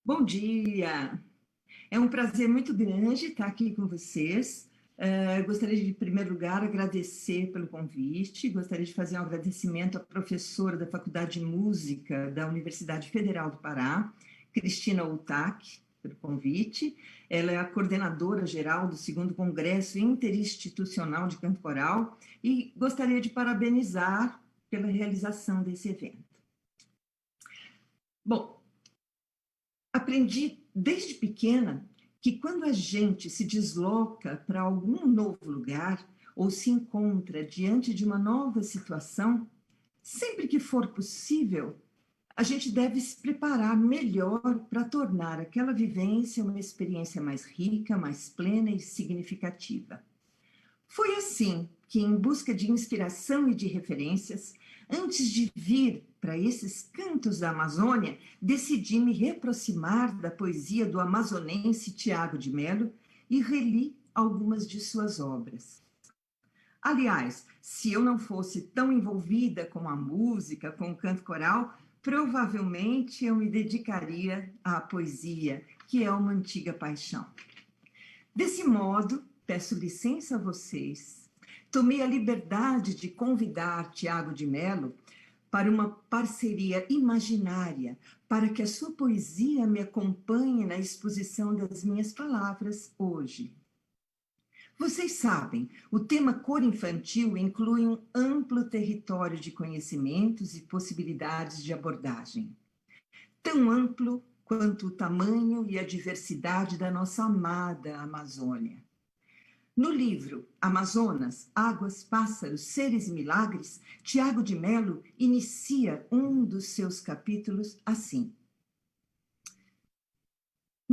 Bom dia! É um prazer muito grande estar aqui com vocês. Gostaria de, em primeiro lugar, agradecer pelo convite. Gostaria de fazer um agradecimento à professora da Faculdade de Música da Universidade Federal do Pará, Cristina Utac, pelo convite. Ela é a coordenadora geral do 2º Congresso Interinstitucional de Canto Coral e gostaria de parabenizar pela realização desse evento. Bom, aprendi desde pequena que quando a gente se desloca para algum novo lugar ou se encontra diante de uma nova situação, sempre que for possível, a gente deve se preparar melhor para tornar aquela vivência uma experiência mais rica, mais plena e significativa. Foi assim que, em busca de inspiração e de referências, antes de vir para esses cantos da Amazônia, decidi me reaproximar da poesia do amazonense Tiago de Mello e reli algumas de suas obras. Aliás, se eu não fosse tão envolvida com a música, com o canto coral, provavelmente eu me dedicaria à poesia, que é uma antiga paixão. Desse modo, peço licença a vocês, tomei a liberdade de convidar Tiago de Mello para uma parceria imaginária, para que a sua poesia me acompanhe na exposição das minhas palavras hoje. Vocês sabem, o tema cor infantil inclui um amplo território de conhecimentos e possibilidades de abordagem. Tão amplo quanto o tamanho e a diversidade da nossa amada Amazônia. No livro Amazonas, Águas, Pássaros, Seres e Milagres, Tiago de Mello inicia um dos seus capítulos assim.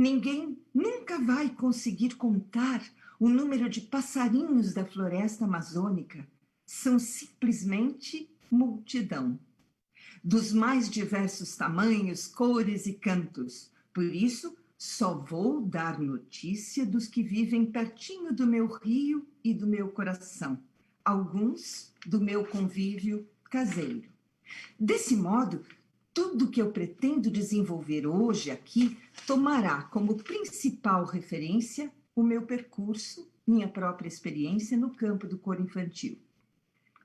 Ninguém nunca vai conseguir contar o número de passarinhos da floresta amazônica. São simplesmente multidão, dos mais diversos tamanhos, cores e cantos. Por isso, só vou dar notícia dos que vivem pertinho do meu rio e do meu coração, alguns do meu convívio caseiro. Desse modo, tudo que eu pretendo desenvolver hoje aqui tomará como principal referência o meu percurso, minha própria experiência no campo do coro infantil.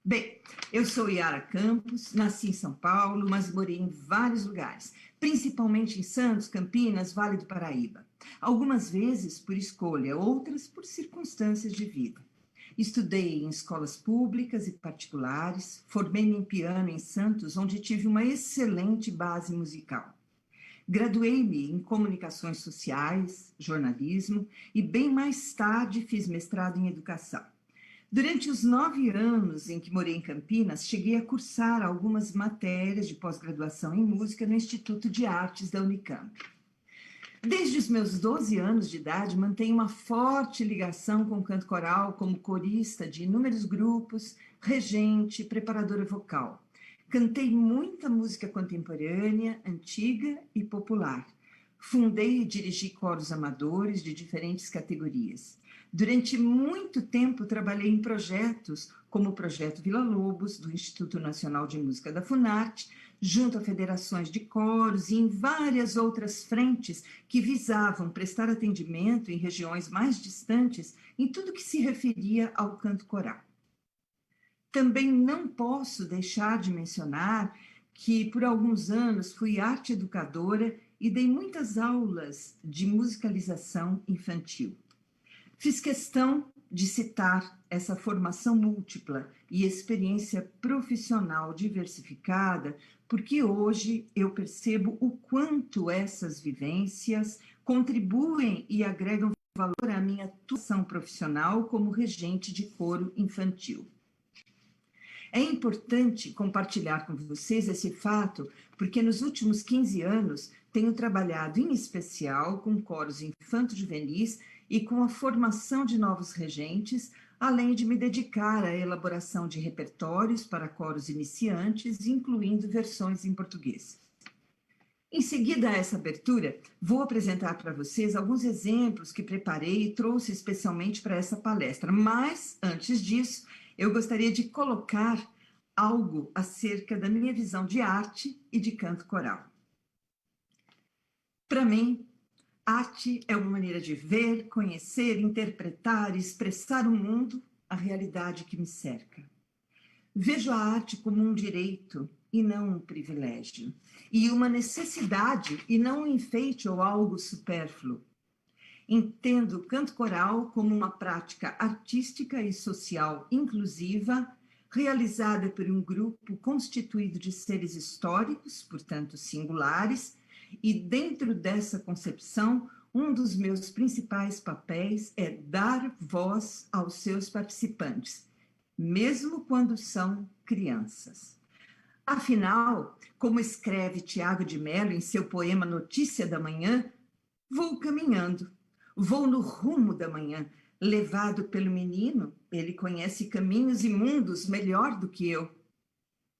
Bem, eu sou Yara Campos, nasci em São Paulo, mas morei em vários lugares, principalmente em Santos, Campinas, Vale do Paraíba. Algumas vezes por escolha, outras por circunstâncias de vida. Estudei em escolas públicas e particulares, formei-me em piano em Santos, onde tive uma excelente base musical. Graduei-me em comunicações sociais, jornalismo e bem mais tarde fiz mestrado em educação. Durante os 9 anos em que morei em Campinas, cheguei a cursar algumas matérias de pós-graduação em música no Instituto de Artes da Unicamp. Desde os meus 12 anos de idade, mantenho uma forte ligação com o canto coral, como corista de inúmeros grupos, regente, preparadora vocal. Cantei muita música contemporânea, antiga e popular. Fundei e dirigi coros amadores de diferentes categorias. Durante muito tempo, trabalhei em projetos como o Projeto Vila Lobos, do Instituto Nacional de Música da Funarte, junto a federações de coros e em várias outras frentes que visavam prestar atendimento em regiões mais distantes em tudo que se referia ao canto coral. Também não posso deixar de mencionar que, por alguns anos, fui arte educadora e dei muitas aulas de musicalização infantil. Fiz questão de citar essa formação múltipla e experiência profissional diversificada, porque hoje eu percebo o quanto essas vivências contribuem e agregam valor à minha atuação profissional como regente de coro infantil. É importante compartilhar com vocês esse fato, porque nos últimos 15 anos tenho trabalhado em especial com coros infanto-juvenis e com a formação de novos regentes, além de me dedicar à elaboração de repertórios para coros iniciantes, incluindo versões em português. Em seguida a essa abertura, vou apresentar para vocês alguns exemplos que preparei e trouxe especialmente para essa palestra, mas, antes disso, eu gostaria de colocar algo acerca da minha visão de arte e de canto coral. Para mim, arte é uma maneira de ver, conhecer, interpretar e expressar o mundo, a realidade que me cerca. Vejo a arte como um direito e não um privilégio, e uma necessidade e não um enfeite ou algo supérfluo. Entendo o canto coral como uma prática artística e social inclusiva, realizada por um grupo constituído de seres históricos, portanto singulares, e dentro dessa concepção, um dos meus principais papéis é dar voz aos seus participantes, mesmo quando são crianças. Afinal, como escreve Tiago de Mello em seu poema Notícia da Manhã, vou caminhando, vou no rumo da manhã, levado pelo menino, ele conhece caminhos e mundos melhor do que eu.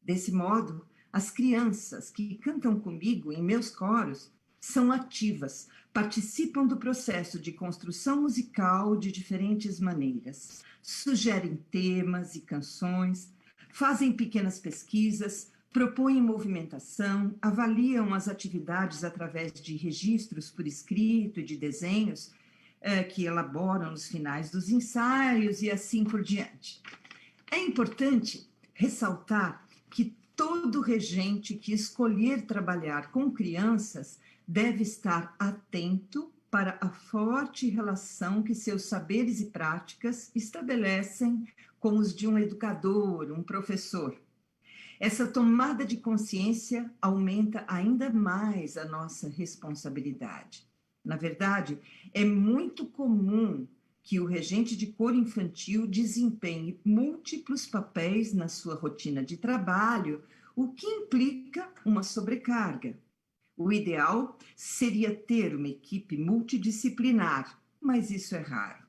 Desse modo, as crianças que cantam comigo em meus coros são ativas, participam do processo de construção musical de diferentes maneiras, sugerem temas e canções, fazem pequenas pesquisas, propõem movimentação, avaliam as atividades através de registros por escrito e de desenhos que elaboram nos finais dos ensaios e assim por diante. É importante ressaltar que todo regente que escolher trabalhar com crianças deve estar atento para a forte relação que seus saberes e práticas estabelecem com os de um educador, um professor. Essa tomada de consciência aumenta ainda mais a nossa responsabilidade. Na verdade, é muito comum que o regente de coro infantil desempenhe múltiplos papéis na sua rotina de trabalho, o que implica uma sobrecarga. O ideal seria ter uma equipe multidisciplinar, mas isso é raro.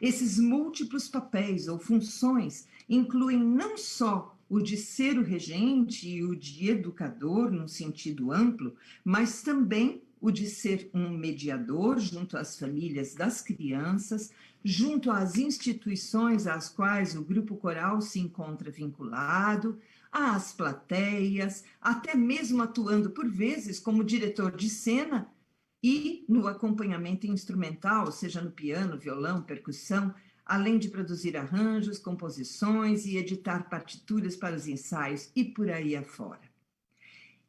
Esses múltiplos papéis ou funções incluem não só o de ser o regente e o de educador, num sentido amplo, mas também o de ser um mediador junto às famílias das crianças, junto às instituições às quais o grupo coral se encontra vinculado, às plateias, até mesmo atuando por vezes como diretor de cena e no acompanhamento instrumental, seja no piano, violão, percussão, além de produzir arranjos, composições e editar partituras para os ensaios e por aí afora.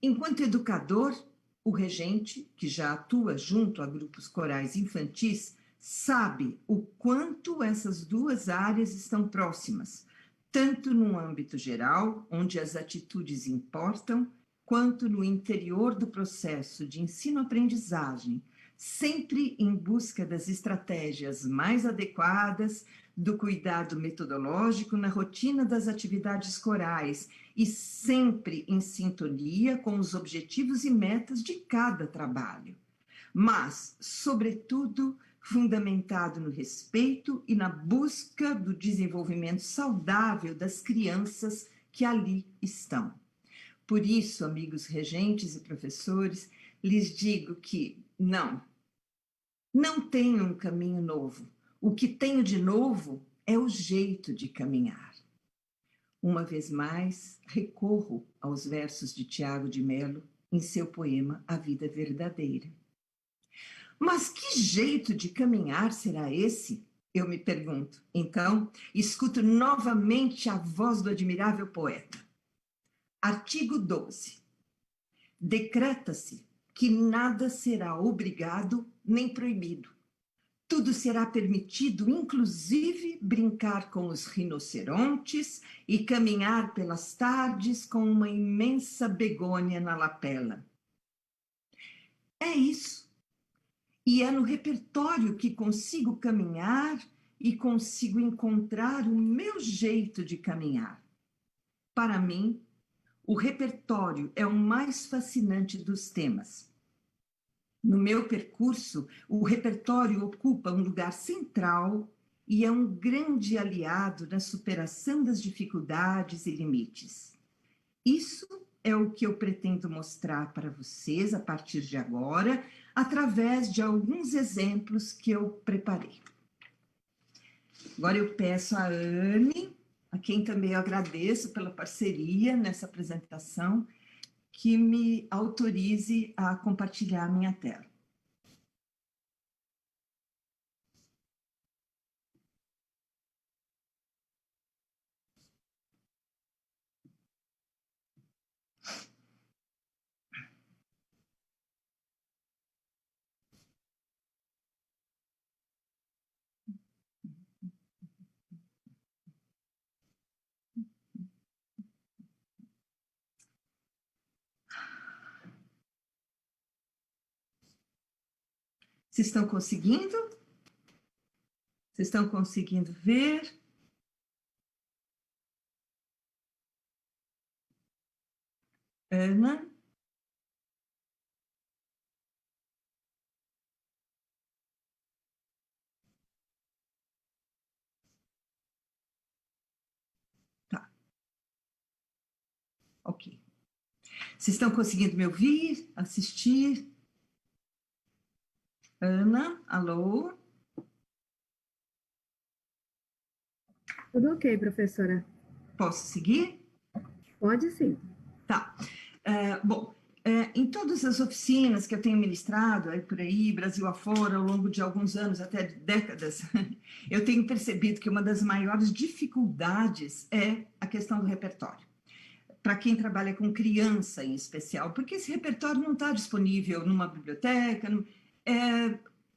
Enquanto educador, o regente, que já atua junto a grupos corais infantis, sabe o quanto essas duas áreas estão próximas, tanto no âmbito geral, onde as atitudes importam, quanto no interior do processo de ensino-aprendizagem, sempre em busca das estratégias mais adequadas, do cuidado metodológico na rotina das atividades corais e sempre em sintonia com os objetivos e metas de cada trabalho, mas, sobretudo, fundamentado no respeito e na busca do desenvolvimento saudável das crianças que ali estão. Por isso, amigos regentes e professores, lhes digo que não tenho um caminho novo. O que tenho de novo é o jeito de caminhar. Uma vez mais, recorro aos versos de Tiago de Mello em seu poema A Vida Verdadeira. Mas que jeito de caminhar será esse? Eu me pergunto. Então, escuto novamente a voz do admirável poeta. Artigo 12. Decreta-se que nada será obrigado nem proibido. Tudo será permitido, inclusive brincar com os rinocerontes e caminhar pelas tardes com uma imensa begônia na lapela. É isso. E é no repertório que consigo caminhar e consigo encontrar o meu jeito de caminhar. Para mim, o repertório é o mais fascinante dos temas. No meu percurso, o repertório ocupa um lugar central e é um grande aliado na superação das dificuldades e limites. Isso é o que eu pretendo mostrar para vocês a partir de agora, através de alguns exemplos que eu preparei. Agora eu peço a Anne, a quem também eu agradeço pela parceria nessa apresentação, que me autorize a compartilhar a minha tela. Vocês estão conseguindo? Vocês estão conseguindo ver? Ana? Tá, ok. Vocês estão conseguindo me ouvir, assistir? Ana, alô? Tudo ok, professora. Posso seguir? Pode sim. Tá. Bom, em todas as oficinas que eu tenho ministrado aí por aí, Brasil afora, ao longo de alguns anos, até décadas, eu tenho percebido que uma das maiores dificuldades é a questão do repertório. Para quem trabalha com criança em especial, porque esse repertório não está disponível numa biblioteca,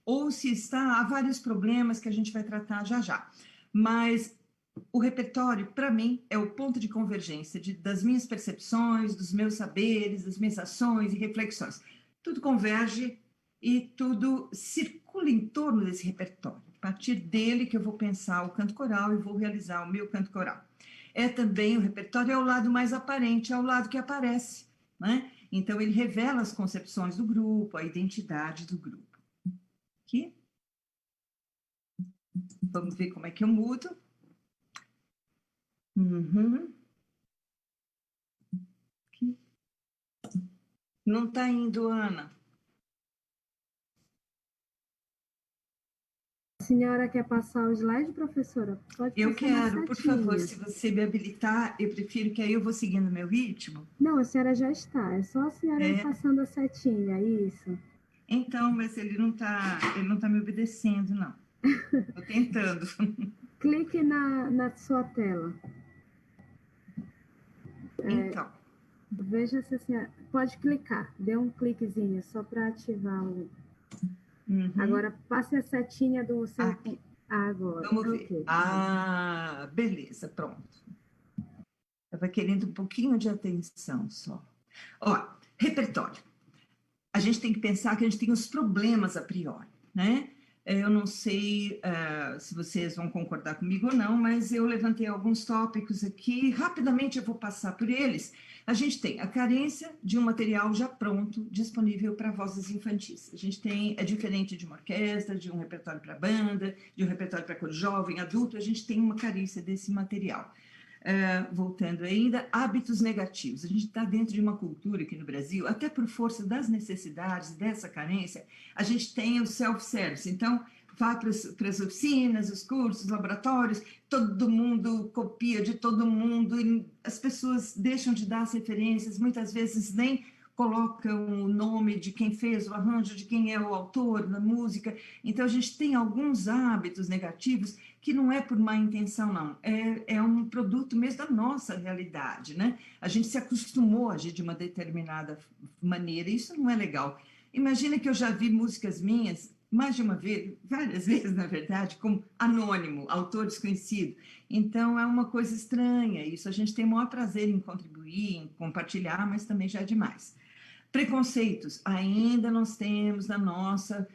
ou se está, há vários problemas que a gente vai tratar já já. Mas o repertório, para mim, é o ponto de convergência das minhas percepções, dos meus saberes, das minhas ações e reflexões. Tudo converge e tudo circula em torno desse repertório. A partir dele que eu vou pensar o canto coral e vou realizar o meu canto coral. É também o repertório, é o lado mais aparente, é o lado que aparece, né? Então, ele revela as concepções do grupo, a identidade do grupo. Aqui. Vamos ver como é que eu mudo. Uhum. Aqui. Não está indo, Ana. A senhora quer passar o slide, professora? Pode Eu passar na quero, por favor, setinha. se você me habilitar, eu prefiro que aí eu vou seguindo meu ritmo. Não, a senhora já está. É só a senhora ir É. passando a setinha, isso. Então, mas ele não tá me obedecendo, não. Estou tentando. Clique na sua tela. Então. Veja se a senhora... Pode clicar. Dê um cliquezinho só para ativar o... Uhum. Agora, passe a setinha do seu... Aqui. Agora, Vamos ver. ok. Ah, beleza, pronto. Estava querendo um pouquinho de atenção só. Ó, repertório. A gente tem que pensar que a gente tem os problemas a priori, né? Eu não sei se vocês vão concordar comigo ou não, mas eu levantei alguns tópicos aqui, rapidamente eu vou passar por eles. A gente tem a carência de um material já pronto, disponível para vozes infantis. A gente tem, é diferente de uma orquestra, de um repertório para banda, de um repertório para coro jovem, adulto, a gente tem uma carência desse material. Voltando ainda, hábitos negativos. A gente está dentro de uma cultura aqui no Brasil, até por força das necessidades, dessa carência, a gente tem o self-service. Então, vá para as oficinas, os cursos, os laboratórios, todo mundo copia de todo mundo, e as pessoas deixam de dar as referências, muitas vezes nem colocam o nome de quem fez o arranjo, de quem é o autor da música. Então, a gente tem alguns hábitos negativos que não é por má intenção, não. É um produto mesmo da nossa realidade, né? A gente se acostumou a agir de uma determinada maneira, e isso não é legal. Imagina que eu já vi músicas minhas, mais de uma vez, várias vezes, na verdade, como anônimo, autor desconhecido. Então, é uma coisa estranha isso. A gente tem o maior prazer em contribuir, em compartilhar, mas também já é demais. Preconceitos, ainda nós temos na nossa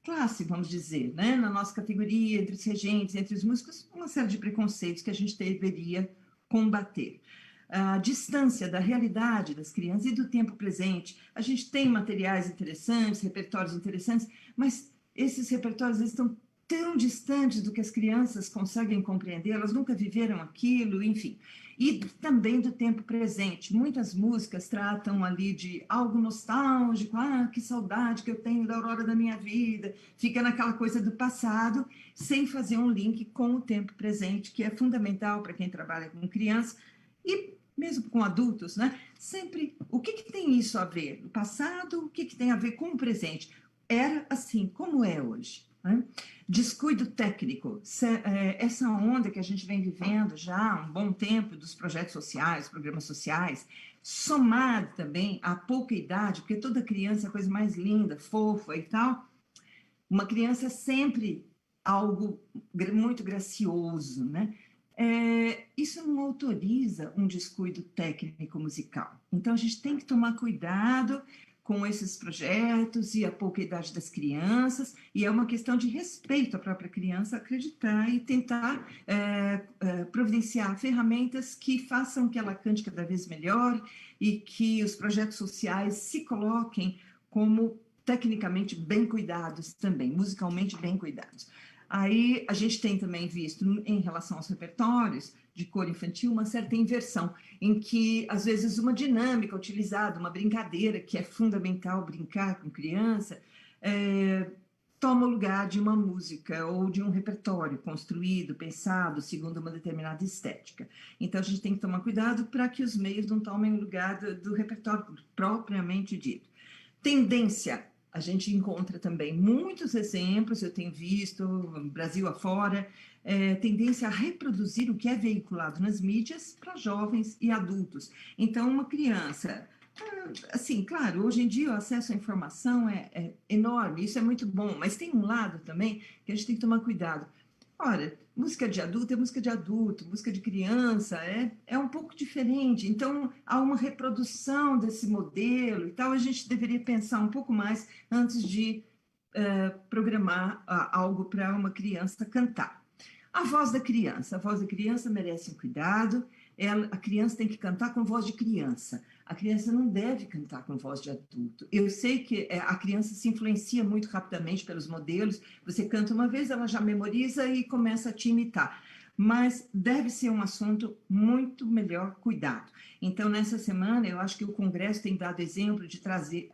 classe, vamos dizer, né? Na nossa categoria, entre os regentes, entre os músicos, uma série de preconceitos que a gente deveria combater. A distância da realidade das crianças e do tempo presente. A gente tem materiais interessantes, repertórios interessantes, mas esses repertórios estão tão distantes do que as crianças conseguem compreender, elas nunca viveram aquilo, enfim. E também do tempo presente. Muitas músicas tratam ali de algo nostálgico, que saudade que eu tenho da aurora da minha vida, fica naquela coisa do passado, sem fazer um link com o tempo presente, que é fundamental para quem trabalha com criança e mesmo com adultos, né? Sempre, o que tem isso a ver? O passado, o que tem a ver com o presente? Era assim, como é hoje? Né? Descuido técnico, essa onda que a gente vem vivendo já há um bom tempo dos projetos sociais, programas sociais, somado também à pouca idade, porque toda criança é a coisa mais linda, fofa e tal, uma criança é sempre algo muito gracioso, né? Isso não autoriza um descuido técnico musical. Então, a gente tem que tomar cuidado com esses projetos e a pouca idade das crianças, e é uma questão de respeito à própria criança acreditar e tentar providenciar ferramentas que façam que ela cante cada vez melhor e que os projetos sociais se coloquem como tecnicamente bem cuidados também, musicalmente bem cuidados. Aí a gente tem também visto, em relação aos repertórios de cor infantil, uma certa inversão, em que, às vezes, uma dinâmica utilizada, uma brincadeira, que é fundamental brincar com criança, toma o lugar de uma música ou de um repertório construído, pensado, segundo uma determinada estética. Então, a gente tem que tomar cuidado para que os meios não tomem o lugar do repertório propriamente dito. Tendência, a gente encontra também muitos exemplos, eu tenho visto, Brasil afora, tendência a reproduzir o que é veiculado nas mídias para jovens e adultos. Então, uma criança, assim, claro, hoje em dia o acesso à informação é enorme, isso é muito bom, mas tem um lado também que a gente tem que tomar cuidado. Ora, música de adulto é música de adulto, música de criança é um pouco diferente. Então, há uma reprodução desse modelo e tal. A gente deveria pensar um pouco mais antes de programar algo para uma criança cantar. A voz da criança merece um cuidado. A criança tem que cantar com voz de criança. A criança não deve cantar com voz de adulto. Eu sei que a criança se influencia muito rapidamente pelos modelos. Você canta uma vez, ela já memoriza e começa a te imitar. Mas deve ser um assunto muito melhor cuidado. Então, nessa semana, eu acho que o Congresso tem dado exemplo de trazer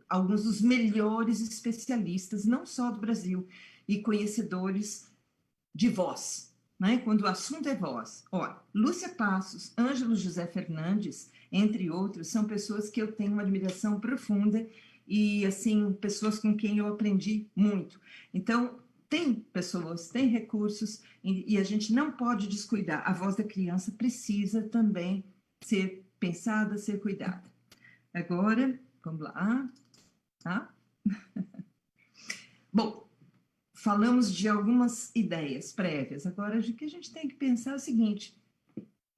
alguns dos melhores especialistas, não só do Brasil, e conhecedores de voz, né? Quando o assunto é voz. Olha, Lúcia Passos, Ângelo José Fernandes, entre outros, são pessoas que eu tenho uma admiração profunda e, assim, pessoas com quem eu aprendi muito. Então, tem pessoas, tem recursos e a gente não pode descuidar. A voz da criança precisa também ser pensada, ser cuidada. Agora, vamos lá. Tá? Bom, falamos de algumas ideias prévias. Agora, o que a gente tem que pensar é o seguinte: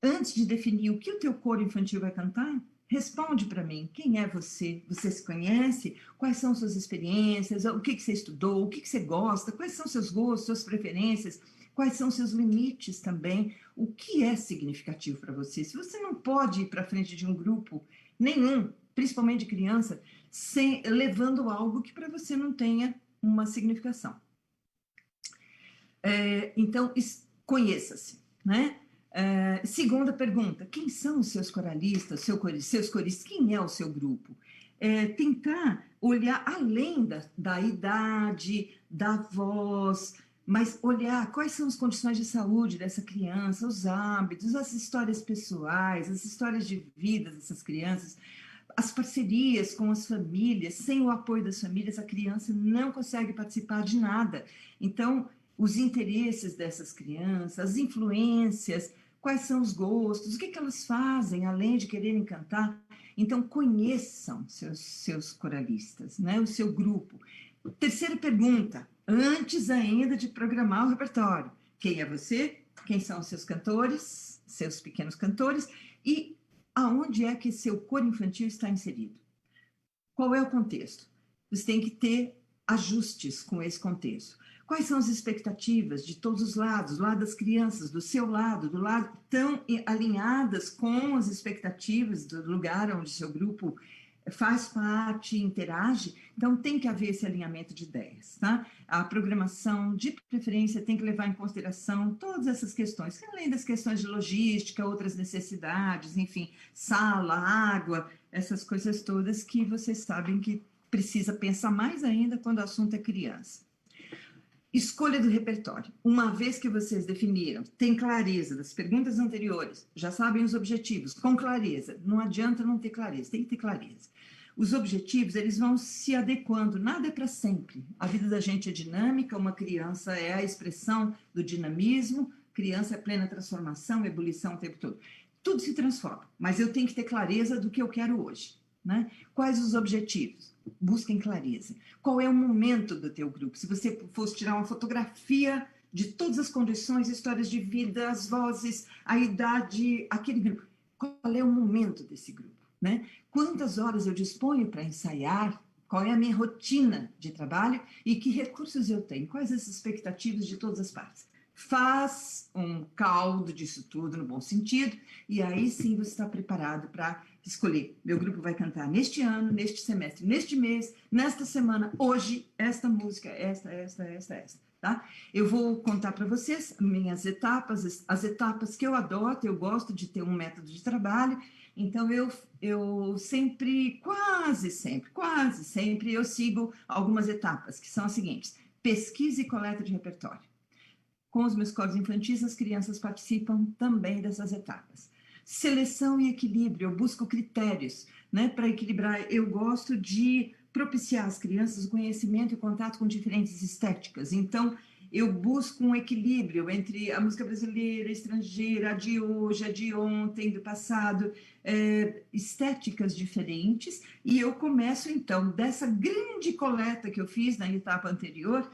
antes de definir o que o teu coro infantil vai cantar, responde para mim, quem é você? Você se conhece? Quais são suas experiências? O que você estudou? O que você gosta? Quais são seus gostos, suas preferências? Quais são seus limites também? O que é significativo para você? Se você não pode ir para frente de um grupo nenhum, principalmente de criança, levando algo que para você não tenha uma significação. Então, conheça-se, né? Segunda pergunta: quem são os seus coralistas, seus coristas? Quem é o seu grupo? Tentar olhar além da idade, da voz, mas olhar quais são as condições de saúde dessa criança, os hábitos, as histórias pessoais, as histórias de vida dessas crianças, as parcerias com as famílias. Sem o apoio das famílias, a criança não consegue participar de nada. Então, os interesses dessas crianças, as influências, quais são os gostos, o que elas fazem, além de quererem cantar. Então, conheçam seus coralistas, né? O seu grupo. Terceira pergunta, antes ainda de programar o repertório: quem é você? Quem são os seus cantores, seus pequenos cantores? E aonde é que seu coro infantil está inserido? Qual é o contexto? Você tem que ter ajustes com esse contexto. Quais são as expectativas de todos os lados, do lado das crianças, do seu lado, do lado, tão alinhadas com as expectativas do lugar onde seu grupo faz parte, interage? Então, tem que haver esse alinhamento de ideias, tá? A programação, de preferência, tem que levar em consideração todas essas questões, além das questões de logística, outras necessidades, enfim, sala, água, essas coisas todas que vocês sabem que precisa pensar mais ainda quando o assunto é criança. Escolha do repertório. Uma vez que vocês definiram, tem clareza das perguntas anteriores, já sabem os objetivos, com clareza. Não adianta não ter clareza, tem que ter clareza. Os objetivos, eles vão se adequando, nada é para sempre. A vida da gente é dinâmica, uma criança é a expressão do dinamismo, criança é plena transformação, ebulição o tempo todo. Tudo se transforma, mas eu tenho que ter clareza do que eu quero hoje, né? Quais os objetivos? Busquem clareza. Qual é o momento do teu grupo? Se você fosse tirar uma fotografia de todas as condições, histórias de vida, as vozes, a idade, aquele grupo, qual é o momento desse grupo, né? Quantas horas eu disponho para ensaiar? Qual é a minha rotina de trabalho e que recursos eu tenho? Quais as expectativas de todas as partes? Faz um caldo disso tudo, no bom sentido, e aí sim você está preparado para escolher: meu grupo vai cantar neste ano, neste semestre, neste mês, nesta semana, hoje, esta música, esta, tá? Eu vou contar para vocês minhas etapas, as etapas que eu adoto. Eu gosto de ter um método de trabalho, então eu sempre, quase sempre, eu sigo algumas etapas, que são as seguintes: pesquisa e coleta de repertório. Com os meus coros infantis, as crianças participam também dessas etapas. Seleção e equilíbrio, eu busco critérios, né, para equilibrar. Eu gosto de propiciar às crianças o conhecimento e contato com diferentes estéticas. Então, eu busco um equilíbrio entre a música brasileira, estrangeira, a de hoje, a de ontem, do passado, estéticas diferentes. E eu começo, então, dessa grande coleta que eu fiz na etapa anterior,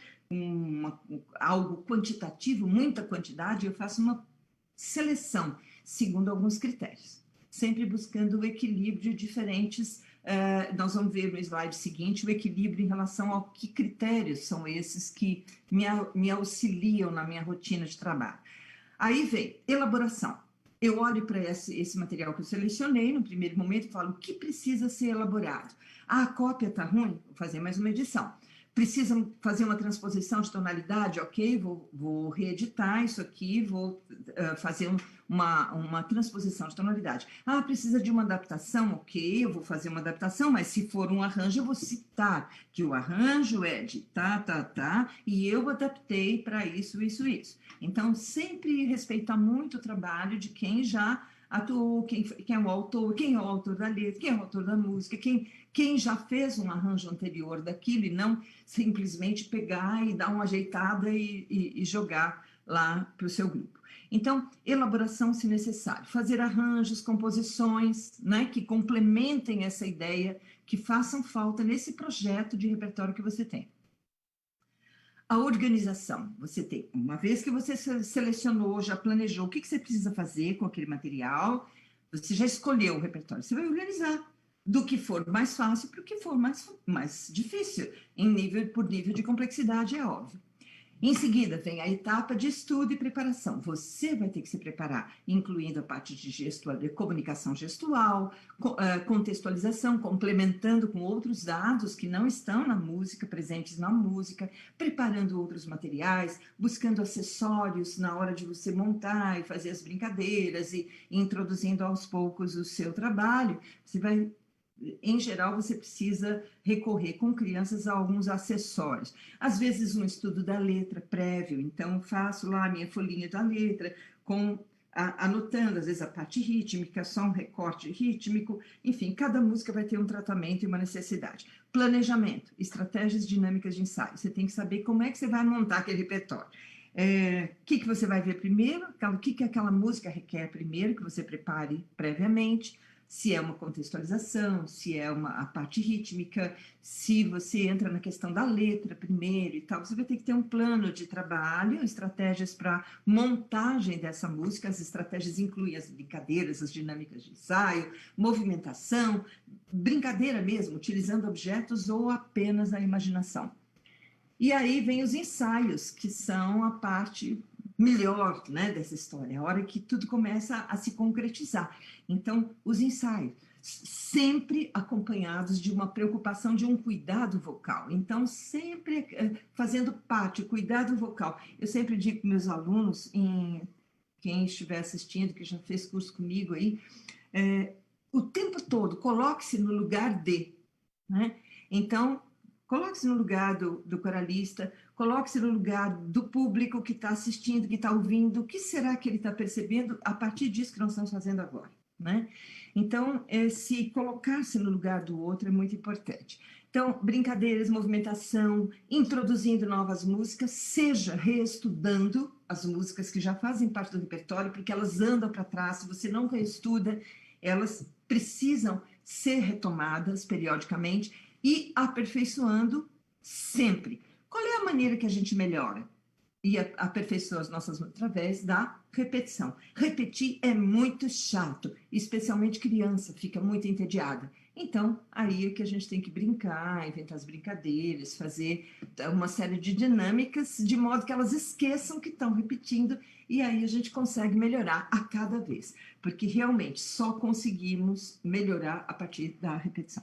algo quantitativo, muita quantidade, eu faço uma seleção segundo alguns critérios, sempre buscando o equilíbrio de diferentes. Nós vamos ver no slide seguinte o equilíbrio em relação ao que critérios são esses que me auxiliam na minha rotina de trabalho. Aí vem elaboração. eu olho para esse material que eu selecionei no primeiro momento e falo o que precisa ser elaborado. Ah, a cópia está ruim? Vou fazer mais uma edição. Precisa fazer uma transposição de tonalidade? Ok, vou reeditar isso aqui, vou fazer uma transposição de tonalidade. Ah, precisa de uma adaptação? Ok, eu vou fazer uma adaptação, mas se for um arranjo, eu vou citar que o arranjo é de e eu adaptei para isso, isso, isso. Então, sempre respeitar muito o trabalho de quem já atuou, quem é o autor da letra, quem é o autor da música, quem já fez um arranjo anterior daquilo e não simplesmente pegar e dar uma ajeitada e jogar lá para o seu grupo. Então, elaboração, se necessário, fazer arranjos, composições, né, que complementem essa ideia, que façam falta nesse projeto de repertório que você tem. A organização, você tem, uma vez que você selecionou, já planejou o que você precisa fazer com aquele material, você já escolheu o repertório, você vai organizar do que for mais fácil para o que for mais difícil, por nível de complexidade, é óbvio. Em seguida, vem a etapa de estudo e preparação. Você vai ter que se preparar, incluindo a parte de comunicação gestual, contextualização, complementando com outros dados que não estão na música, presentes na música, preparando outros materiais, buscando acessórios na hora de você montar e fazer as brincadeiras e introduzindo aos poucos o seu trabalho. Você vai... Em geral, você precisa recorrer com crianças a alguns acessórios. Às vezes, um estudo da letra prévio, então faço lá a minha folhinha da letra, anotando, às vezes, a parte rítmica, só um recorte rítmico, enfim, cada música vai ter um tratamento e uma necessidade. Planejamento, estratégias dinâmicas de ensaio. Você tem que saber como é que você vai montar aquele repertório. O que você vai ver primeiro, o que aquela música requer primeiro, que você prepare previamente, se é uma contextualização, se é a parte rítmica, se você entra na questão da letra primeiro e tal, você vai ter que ter um plano de trabalho, estratégias para montagem dessa música, as estratégias incluem as brincadeiras, as dinâmicas de ensaio, movimentação, brincadeira mesmo, utilizando objetos ou apenas a imaginação. E aí vem os ensaios, que são a parte melhor, né, dessa história, a hora que tudo começa a se concretizar. Então, os ensaios, sempre acompanhados de uma preocupação, de um cuidado vocal. Então, sempre fazendo parte, o cuidado vocal. Eu sempre digo para meus alunos, quem estiver assistindo, que já fez curso comigo aí, o tempo todo, coloque-se no lugar de, né? Então, coloque-se no lugar do coralista, coloque-se no lugar do público que está assistindo, que está ouvindo, o que será que ele está percebendo a partir disso que nós estamos fazendo agora, né? Então, se colocar-se no lugar do outro é muito importante. Então, brincadeiras, movimentação, introduzindo novas músicas, seja reestudando as músicas que já fazem parte do repertório, porque elas andam para trás, se você não reestuda, elas precisam ser retomadas periodicamente, e aperfeiçoando sempre. Qual é a maneira que a gente melhora? E aperfeiçoa as nossas através da repetição. Repetir é muito chato, especialmente criança, fica muito entediada. Então, aí é que a gente tem que brincar, inventar as brincadeiras, fazer uma série de dinâmicas, de modo que elas esqueçam que estão repetindo, e aí a gente consegue melhorar a cada vez, porque realmente só conseguimos melhorar a partir da repetição.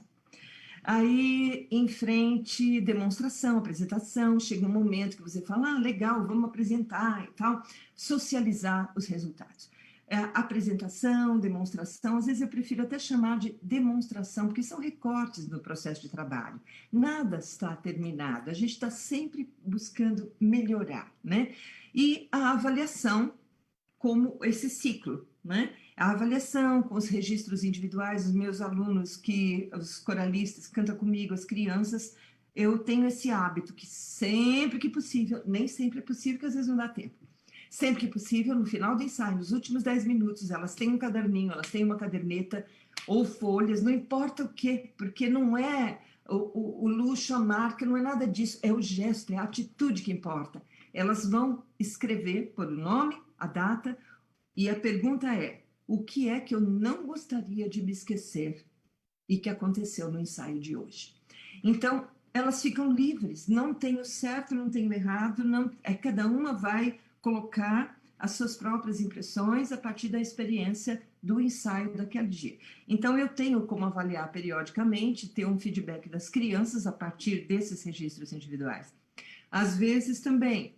Aí, em frente, demonstração, apresentação, chega um momento que você fala, legal, vamos apresentar e tal, socializar os resultados. Apresentação, demonstração, às vezes eu prefiro até chamar de demonstração, porque são recortes do processo de trabalho. Nada está terminado, a gente está sempre buscando melhorar, né? E a avaliação como esse ciclo, né? A avaliação com os registros individuais dos meus alunos, os coralistas cantam comigo, as crianças, eu tenho esse hábito que sempre que possível, nem sempre é possível, porque às vezes não dá tempo. Sempre que possível, no final do ensaio, nos últimos 10 minutos, elas têm um caderninho, elas têm uma caderneta ou folhas, não importa o quê, porque não é o luxo, a marca, não é nada disso, é o gesto, é a atitude que importa. Elas vão escrever por o nome, a data, e a pergunta é, o que é que eu não gostaria de me esquecer e que aconteceu no ensaio de hoje? Então, elas ficam livres, não tem o certo, não tem o errado, cada uma vai colocar as suas próprias impressões a partir da experiência do ensaio daquele dia. Então, eu tenho como avaliar periodicamente, ter um feedback das crianças a partir desses registros individuais. Às vezes também,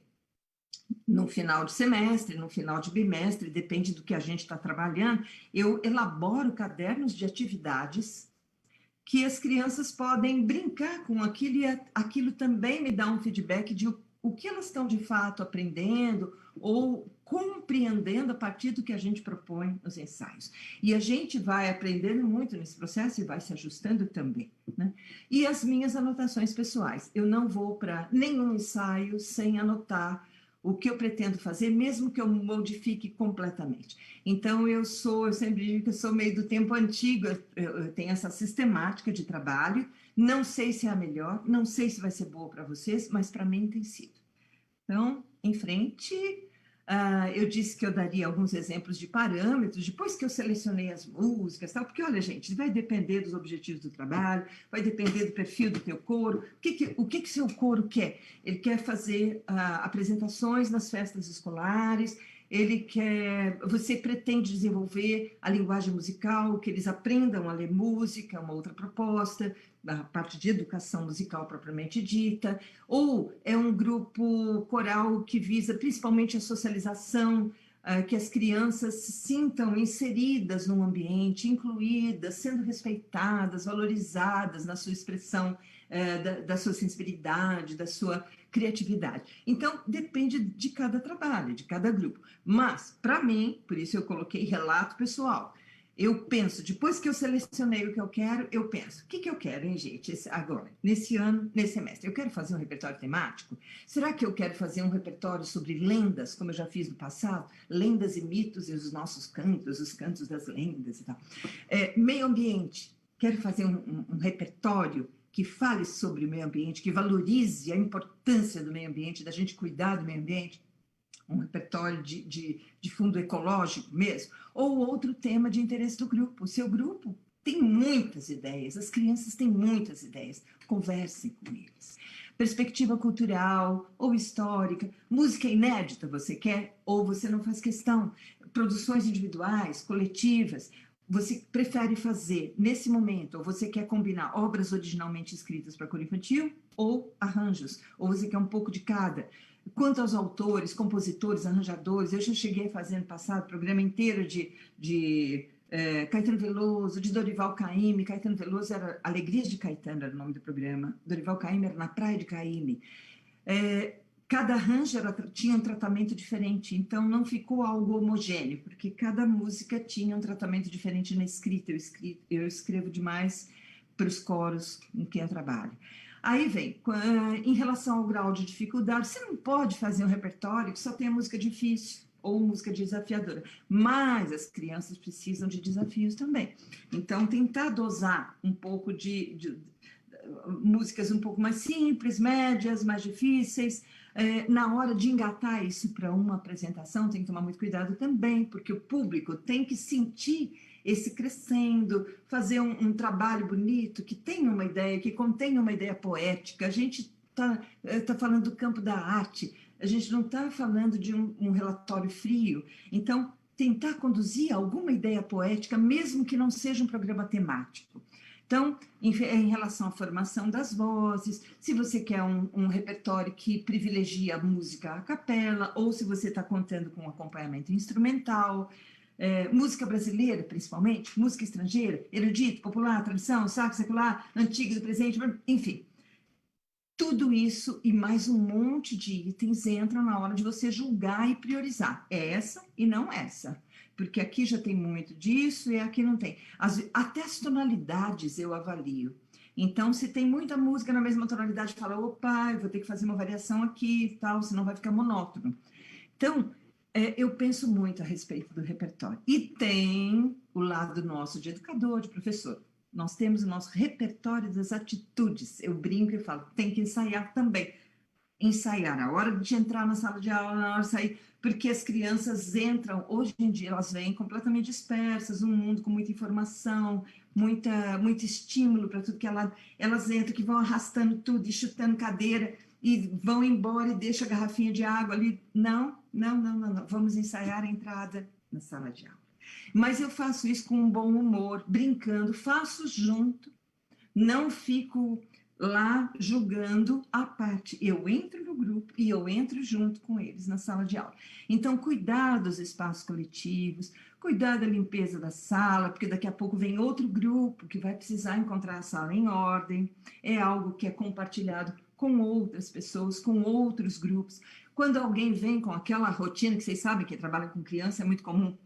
no final de semestre, no final de bimestre, depende do que a gente está trabalhando, eu elaboro cadernos de atividades que as crianças podem brincar com aquilo e aquilo também me dá um feedback de o que elas estão de fato aprendendo ou compreendendo a partir do que a gente propõe nos ensaios. E a gente vai aprendendo muito nesse processo e vai se ajustando também, né? E as minhas anotações pessoais. Eu não vou para nenhum ensaio sem anotar o que eu pretendo fazer, mesmo que eu modifique completamente. Então, eu sempre digo que eu sou meio do tempo antigo, eu tenho essa sistemática de trabalho, não sei se é a melhor, não sei se vai ser boa para vocês, mas para mim tem sido. Então, em frente, eu disse que eu daria alguns exemplos de parâmetros, depois que eu selecionei as músicas, tal, porque, olha, gente, vai depender dos objetivos do trabalho, vai depender do perfil do teu coro, o que seu coro quer? Ele quer fazer apresentações nas festas escolares, você pretende desenvolver a linguagem musical, que eles aprendam a ler música, uma outra proposta, a parte de educação musical propriamente dita, ou é um grupo coral que visa principalmente a socialização, que as crianças se sintam inseridas no ambiente, incluídas, sendo respeitadas, valorizadas na sua expressão, da sua sensibilidade, da sua criatividade. Então, depende de cada trabalho, de cada grupo. Mas, para mim, por isso eu coloquei relato pessoal, eu penso, depois que eu selecionei o que eu quero, eu penso, o que eu quero, hein, gente, agora, nesse ano, nesse semestre? Eu quero fazer um repertório temático? Será que eu quero fazer um repertório sobre lendas, como eu já fiz no passado? Lendas e mitos e os nossos cantos, os cantos das lendas e tal. Meio ambiente, quero fazer um repertório que fale sobre o meio ambiente, que valorize a importância do meio ambiente, da gente cuidar do meio ambiente, um repertório de fundo ecológico mesmo, ou outro tema de interesse do grupo. O seu grupo tem muitas ideias, as crianças têm muitas ideias, conversem com eles. Perspectiva cultural ou histórica, música inédita você quer ou você não faz questão, produções individuais, coletivas, você prefere fazer nesse momento, ou você quer combinar obras originalmente escritas para coro infantil ou arranjos, ou você quer um pouco de cada. Quanto aos autores, compositores, arranjadores, eu já cheguei a fazer no passado programa inteiro de Caetano Veloso, de Dorival Caymmi. Caetano Veloso era Alegrias de Caetano, era o nome do programa. Dorival Caymmi era Na Praia de Caymmi. Cada arranjo tinha um tratamento diferente, então não ficou algo homogêneo, porque cada música tinha um tratamento diferente na escrita. Eu escrevo demais para os coros com quem eu trabalho. Aí vem, em relação ao grau de dificuldade, você não pode fazer um repertório que só tenha música difícil ou música desafiadora, mas as crianças precisam de desafios também. Então, tentar dosar um pouco de músicas um pouco mais simples, médias, mais difíceis. Na hora de engatar isso para uma apresentação, tem que tomar muito cuidado também, porque o público tem que sentir esse crescendo, fazer um trabalho bonito, que tenha uma ideia, que contenha uma ideia poética. A gente tá falando do campo da arte, a gente não está falando de um relatório frio. Então, tentar conduzir alguma ideia poética, mesmo que não seja um programa temático. Então, em relação à formação das vozes, se você quer um repertório que privilegia a música a capela, ou se você está contando com acompanhamento instrumental, música brasileira, principalmente, música estrangeira, erudito, popular, tradição, sacro, secular, antigo, do presente, enfim. Tudo isso e mais um monte de itens entram na hora de você julgar e priorizar. Essa e não essa. Porque aqui já tem muito disso e aqui não tem. Até as tonalidades eu avalio. Então, se tem muita música na mesma tonalidade, fala, opa, eu vou ter que fazer uma variação aqui e tal, senão vai ficar monótono. Então, eu penso muito a respeito do repertório. E tem o lado nosso de educador, de professor. Nós temos o nosso repertório das atitudes. Eu brinco e falo, tem que ensaiar também. Ensaiar a hora de entrar na sala de aula, na hora de sair, porque as crianças entram, hoje em dia elas vêm completamente dispersas, um mundo com muita informação, muito estímulo para tudo que elas entram, que vão arrastando tudo e chutando cadeira e vão embora e deixam a garrafinha de água ali. Não, não, vamos ensaiar a entrada na sala de aula. Mas eu faço isso com um bom humor, brincando, faço junto, não fico lá julgando a parte. Eu entro no grupo e eu entro junto com eles na sala de aula. Então, cuidar dos espaços coletivos, cuidar da limpeza da sala, porque daqui a pouco vem outro grupo que vai precisar encontrar a sala em ordem. É algo que é compartilhado com outras pessoas, com outros grupos. Quando alguém vem com aquela rotina, que vocês sabem que trabalha com criança, é muito comum,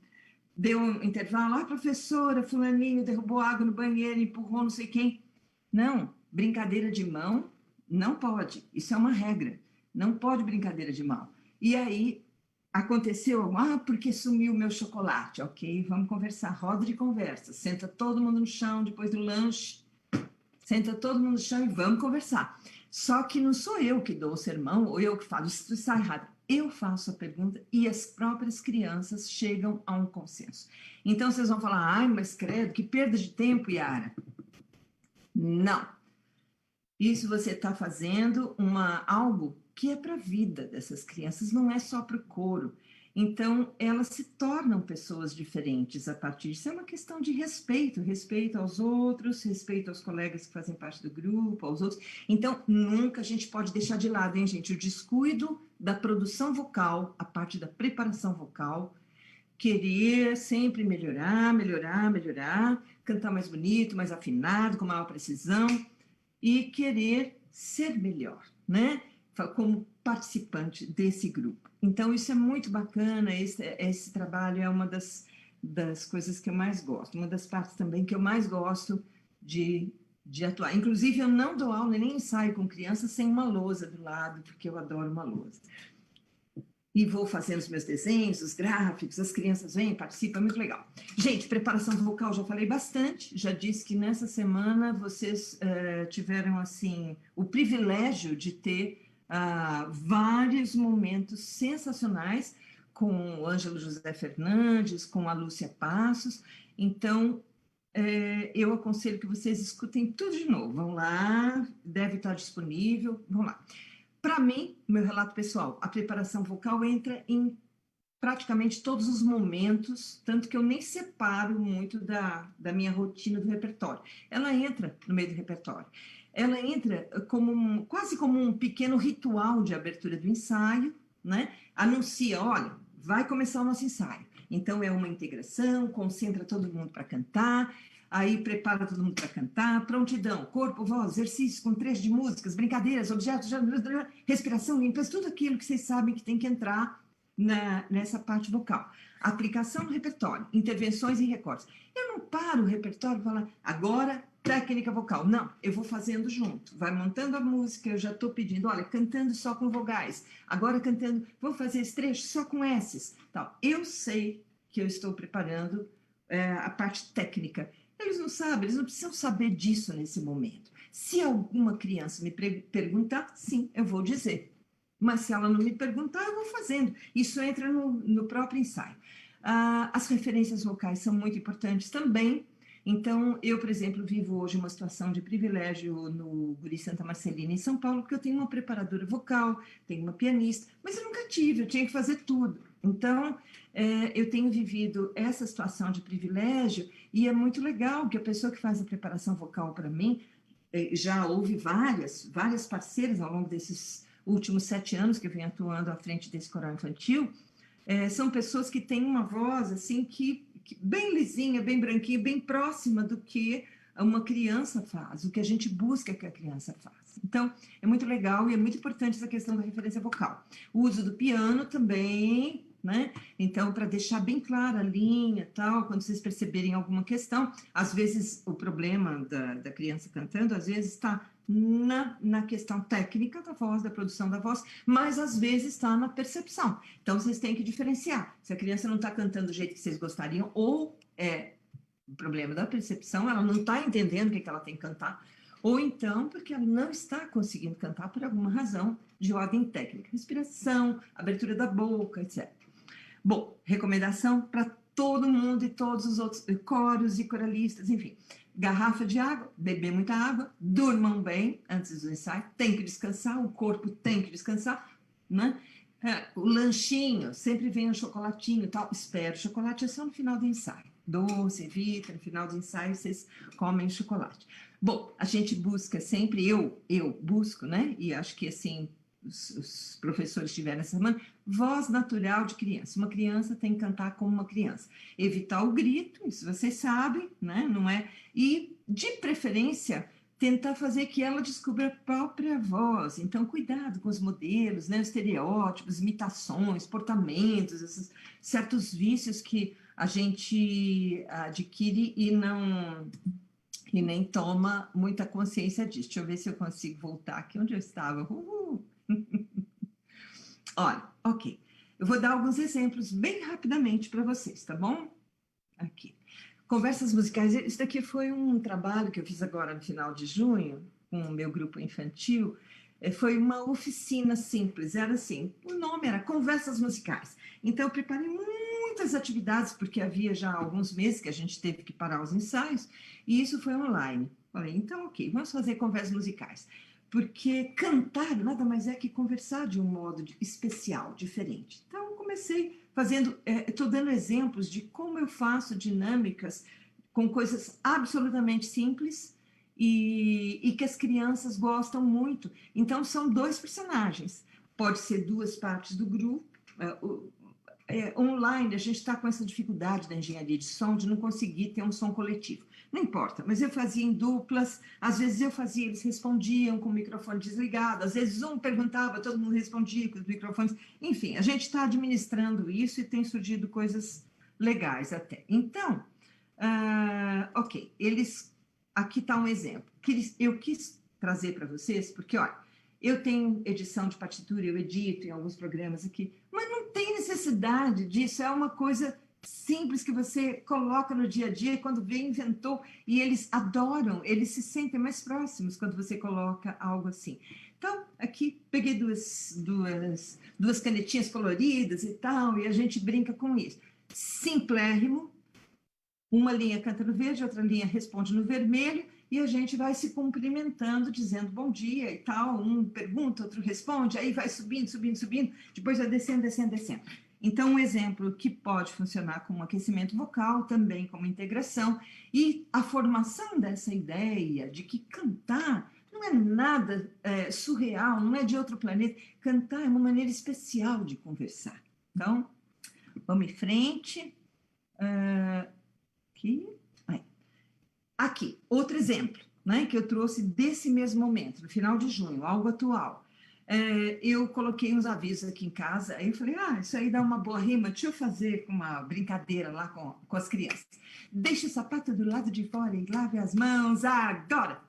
deu um intervalo, professora, fulaninho derrubou água no banheiro, empurrou não sei quem. Não, brincadeira de mão não pode, isso é uma regra, não pode brincadeira de mão. E aí, aconteceu, porque sumiu o meu chocolate, ok, vamos conversar, roda de conversa, senta todo mundo no chão, depois do lanche, senta todo mundo no chão e vamos conversar. Só que não sou eu que dou o sermão, ou eu que falo, isso está errado. Eu faço a pergunta e as próprias crianças chegam a um consenso. Então, vocês vão falar, mas credo, que perda de tempo, Yara. Não. Isso você está fazendo algo que é para a vida dessas crianças, não é só para o coro. Então, elas se tornam pessoas diferentes a partir disso. É uma questão de respeito, respeito aos outros, respeito aos colegas que fazem parte do grupo, aos outros. Então, nunca a gente pode deixar de lado, hein, gente? O descuido da produção vocal, a parte da preparação vocal, querer sempre melhorar, cantar mais bonito, mais afinado, com maior precisão, e querer ser melhor, né? Como participante desse grupo. Então, isso é muito bacana, esse trabalho é uma das coisas que eu mais gosto, uma das partes também que eu mais gosto de atuar. Inclusive, eu não dou aula nem ensaio com crianças sem uma lousa do lado, porque eu adoro uma lousa. E vou fazendo os meus desenhos, os gráficos, as crianças vêm, participam, é muito legal. Gente, preparação vocal, já falei bastante, já disse que nessa semana vocês tiveram, assim, o privilégio de ter vários momentos sensacionais com o Ângelo José Fernandes, com a Lúcia Passos. Então, eu aconselho que vocês escutem tudo de novo. Vão lá, deve estar disponível, vão lá. Para mim, meu relato pessoal, a preparação vocal entra em praticamente todos os momentos, tanto que eu nem separo muito da minha rotina do repertório. Ela entra no meio do repertório. Ela entra quase como um pequeno ritual de abertura do ensaio, né? Anuncia, olha, vai começar o nosso ensaio. Então, é uma integração, concentra todo mundo para cantar, aí prepara todo mundo para cantar, prontidão, corpo, voz, exercício com trecho de músicas, brincadeiras, objetos, respiração, limpeza, tudo aquilo que vocês sabem que tem que entrar nessa parte vocal. Aplicação no repertório, intervenções e recortes. Eu não paro o repertório e falo, agora, técnica vocal. Não, eu vou fazendo junto. Vai montando a música, eu já estou pedindo, olha, cantando só com vogais. Agora cantando, vou fazer esse trecho só com S's. Tal. Eu sei que eu estou preparando a parte técnica. Eles não sabem, eles não precisam saber disso nesse momento. Se alguma criança me perguntar, sim, eu vou dizer. Mas se ela não me perguntar, eu vou fazendo. Isso entra no próprio ensaio. As referências vocais são muito importantes também. Então, eu, por exemplo, vivo hoje uma situação de privilégio no Guri Santa Marcelina, em São Paulo, porque eu tenho uma preparadora vocal, tenho uma pianista, mas eu nunca tive, eu tinha que fazer tudo. Então, eu tenho vivido essa situação de privilégio e é muito legal que a pessoa que faz a preparação vocal para mim, já houve várias parceiras ao longo desses últimos 7 anos que eu venho atuando à frente desse coral infantil, são pessoas que têm uma voz assim que bem lisinha, bem branquinha, bem próxima do que uma criança faz, o que a gente busca que a criança faz. Então, é muito legal e é muito importante essa questão da referência vocal. O uso do piano também, né? Então, para deixar bem clara a linha, tal, quando vocês perceberem alguma questão, às vezes o problema da criança cantando, às vezes está na questão técnica da voz, da produção da voz, mas às vezes está na percepção. Então, vocês têm que diferenciar. Se a criança não está cantando do jeito que vocês gostariam, ou o problema da percepção, ela não está entendendo o que ela tem que cantar, ou então porque ela não está conseguindo cantar por alguma razão de ordem técnica. Respiração, abertura da boca, etc. Bom, recomendação para todo mundo e todos os outros coros e coralistas, enfim. Garrafa de água, beber muita água, durmam bem antes do ensaio, tem que descansar, o corpo tem que descansar, né? O lanchinho, sempre vem um chocolatinho e tal. Espero, chocolate é só no final do ensaio. Doce, evita, no final do ensaio vocês comem chocolate. Bom, a gente busca sempre, eu busco, né? E acho que assim, os professores tiveram essa semana, voz natural de criança. Uma criança tem que cantar como uma criança. Evitar o grito, isso vocês sabem, né? Não é? E, de preferência, tentar fazer que ela descubra a própria voz. Então, cuidado com os modelos, né? Os estereótipos, imitações, portamentos, esses certos vícios que a gente adquire e nem toma muita consciência disso. Deixa eu ver se eu consigo voltar aqui onde eu estava. Olha, ok. Eu vou dar alguns exemplos bem rapidamente para vocês, tá bom? Aqui. Conversas musicais. Isso daqui foi um trabalho que eu fiz agora no final de junho, com o meu grupo infantil. Foi uma oficina simples, era assim, o nome era Conversas Musicais. Então, eu preparei muitas atividades, porque havia já alguns meses que a gente teve que parar os ensaios, e isso foi online. Falei, então, ok, vamos fazer conversas musicais. Porque cantar nada mais é que conversar de um modo especial, diferente. Então, comecei fazendo, estou dando exemplos de como eu faço dinâmicas com coisas absolutamente simples e que as crianças gostam muito. Então, são dois personagens. Pode ser duas partes do grupo. Online, a gente está com essa dificuldade da engenharia de som, de não conseguir ter um som coletivo. Não importa, mas eu fazia em duplas, às vezes eu fazia, eles respondiam com o microfone desligado, às vezes um perguntava, todo mundo respondia com os microfones. Enfim, a gente está administrando isso e tem surgido coisas legais até. Então, ok, aqui está um exemplo. Eu quis trazer para vocês, porque, olha, eu tenho edição de partitura, eu edito em alguns programas aqui, mas não tem necessidade disso, é uma coisa simples que você coloca no dia a dia e quando vem, inventou, e eles adoram, eles se sentem mais próximos quando você coloca algo assim. Então, aqui peguei duas canetinhas coloridas e tal, e a gente brinca com isso. Simplérrimo, uma linha canta no verde, outra linha responde no vermelho, e a gente vai se cumprimentando, dizendo bom dia e tal, um pergunta, outro responde, aí vai subindo, subindo, subindo, depois vai descendo, descendo, descendo. Então, um exemplo que pode funcionar como aquecimento vocal, também como integração, e a formação dessa ideia de que cantar não é nada surreal, não é de outro planeta, cantar é uma maneira especial de conversar. Então, vamos em frente. Aqui, outro exemplo, né, que eu trouxe desse mesmo momento, no final de junho, algo atual. Eu coloquei uns avisos aqui em casa, aí eu falei, isso aí dá uma boa rima, deixa eu fazer uma brincadeira lá com as crianças. Deixa o sapato do lado de fora e lave as mãos agora.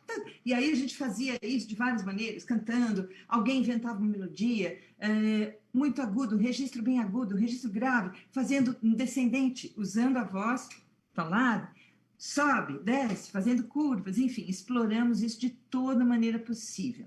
E aí a gente fazia isso de várias maneiras, cantando, alguém inventava uma melodia, muito agudo, registro bem agudo, registro grave, fazendo um descendente, usando a voz falada, sobe, desce, fazendo curvas, enfim, exploramos isso de toda maneira possível.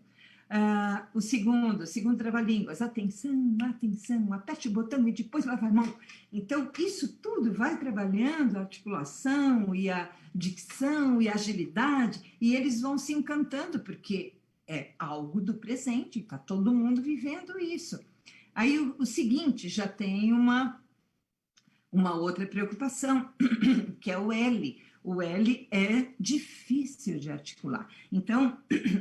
O segundo trava-línguas, atenção, atenção, aperte o botão e depois lava a mão. Então, isso tudo vai trabalhando a articulação e a dicção e a agilidade, e eles vão se encantando, porque é algo do presente, está todo mundo vivendo isso. Aí, o seguinte, já tem uma outra preocupação, que é o L. O L é difícil de articular. Então,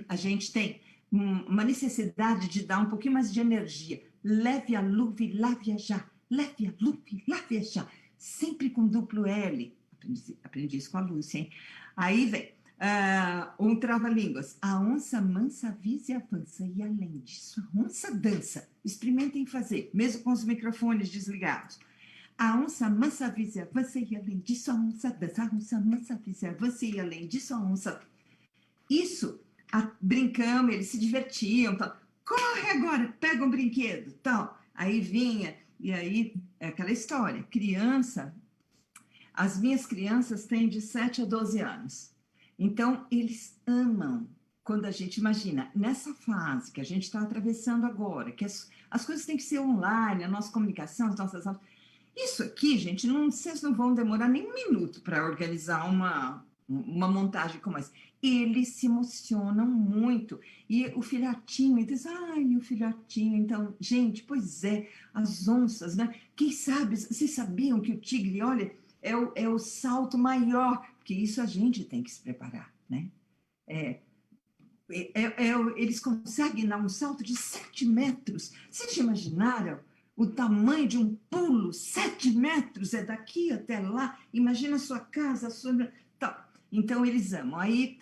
a gente tem uma necessidade de dar um pouquinho mais de energia. Leve a luve, lá viajar. Leve a luve, lá viajar. Sempre com duplo L. Aprendi isso com a Lúcia, hein? Aí vem um trava-línguas. A onça mansa avisa e avança. E além disso, a onça dança. Experimentem fazer, mesmo com os microfones desligados. A onça mansa avisa e avança. E além disso, a onça dança. A onça mansa avisa e avança. E além disso, a onça... Isso... brincamos, eles se divertiam, tal. Corre agora, pega um brinquedo, tal. Aí vinha, e aí é aquela história, criança, as minhas crianças têm de 7 a 12 anos, então eles amam, quando a gente imagina, nessa fase que a gente está atravessando agora, que as coisas têm que ser online, a nossa comunicação, as nossas aulas, isso aqui, gente, vocês não vão demorar nem um minuto para organizar uma montagem como essa. Eles se emocionam muito. E o filhotinho diz, ai, o filhotinho. Então, gente, pois é, as onças, né? Quem sabe, vocês sabiam que o tigre, olha, é o salto maior, porque isso a gente tem que se preparar, né? É, eles conseguem dar um salto de 7 metros. Vocês já imaginaram o tamanho de um pulo? 7 metros, é daqui até lá. Imagina a sua casa, a sua... Tá. Então, eles amam. Aí,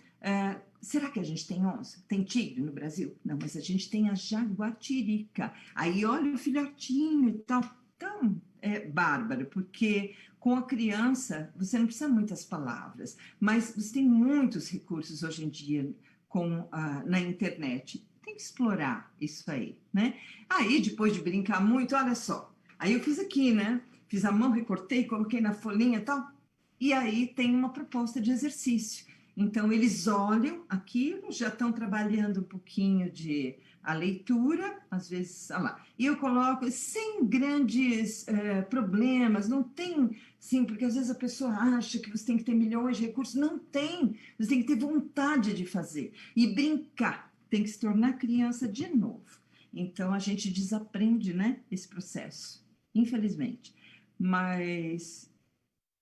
será que a gente tem onça? Tem tigre no Brasil? Não, mas a gente tem a jaguatirica. Aí, olha o filhotinho e tal. Então, é bárbaro, porque com a criança, você não precisa muitas palavras, mas você tem muitos recursos hoje em dia na internet. Tem que explorar isso aí, né? Aí, depois de brincar muito, olha só. Aí eu fiz aqui, né? Fiz a mão, recortei, coloquei na folhinha e tal. E aí tem uma proposta de exercício. Então, eles olham aquilo, já estão trabalhando um pouquinho de a leitura, às vezes, olha lá. E eu coloco sem grandes problemas, não tem, sim, porque às vezes a pessoa acha que você tem que ter milhões de recursos. Não tem, você tem que ter vontade de fazer e brincar, tem que se tornar criança de novo. Então, a gente desaprende, né, esse processo, infelizmente. Mas,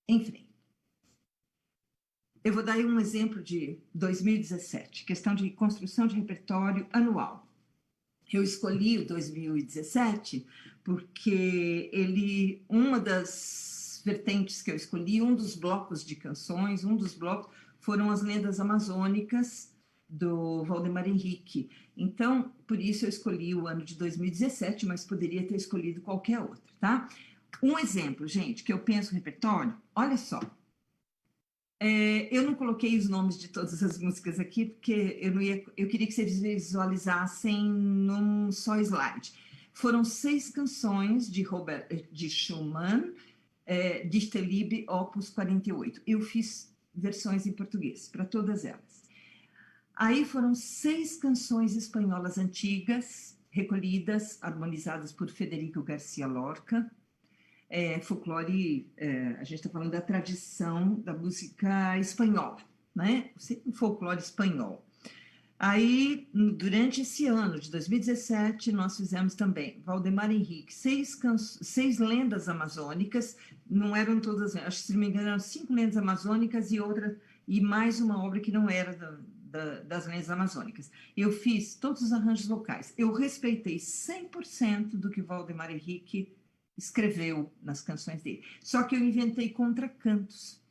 enfim. Eu vou dar aí um exemplo de 2017, questão de construção de repertório anual. Eu escolhi o 2017 porque uma das vertentes que eu escolhi, um dos blocos de canções, um dos blocos foram as lendas amazônicas do Valdemar Henrique. Então, por isso eu escolhi o ano de 2017, mas poderia ter escolhido qualquer outro, tá? Um exemplo, gente, que eu penso no repertório, olha só. Eu não coloquei os nomes de todas as músicas aqui, porque eu queria que vocês visualizassem num só slide. Foram 6 canções de Schumann, Dichterliebe, Opus 48. Eu fiz versões em português para todas elas. Aí foram 6 canções espanholas antigas, recolhidas, harmonizadas por Federico García Lorca. Folclore, a gente está falando da tradição da música espanhola, né? O folclore espanhol. Aí, durante esse ano de 2017, nós fizemos também Valdemar Henrique, 6 lendas amazônicas, não eram todas, acho que se não me engano, eram 5 lendas amazônicas e mais uma obra que não era das lendas amazônicas. Eu fiz todos os arranjos vocais, eu respeitei 100% do que Valdemar Henrique escreveu nas canções dele. Só que eu inventei contracantos.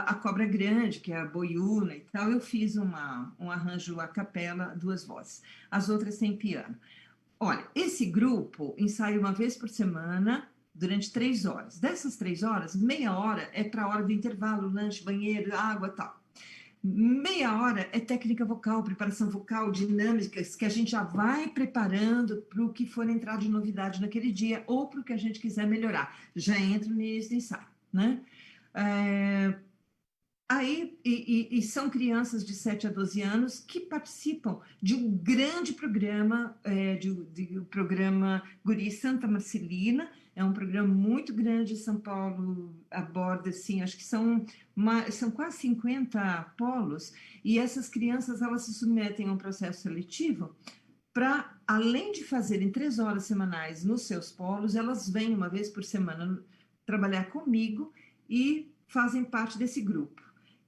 A Cobra Grande, que é a boiúna e tal, eu fiz um arranjo a capela, 2 vozes. As outras têm piano. Olha, esse grupo ensaia uma vez por semana, durante 3 horas. Dessas 3 horas, meia hora é para a hora do intervalo, lanche, banheiro, água e tal. Meia hora é técnica vocal, preparação vocal, dinâmicas, que a gente já vai preparando para o que for entrar de novidade naquele dia ou para o que a gente quiser melhorar. Já entra no início do ensaio, né? Aí, são crianças de 7 a 12 anos que participam de um grande programa, o programa Guri Santa Marcelina, é um programa muito grande em São Paulo, aborda, assim, acho que são quase 50 polos, e essas crianças, elas se submetem a um processo seletivo para, além de fazerem 3 horas semanais nos seus polos, elas vêm uma vez por semana trabalhar comigo e fazem parte desse grupo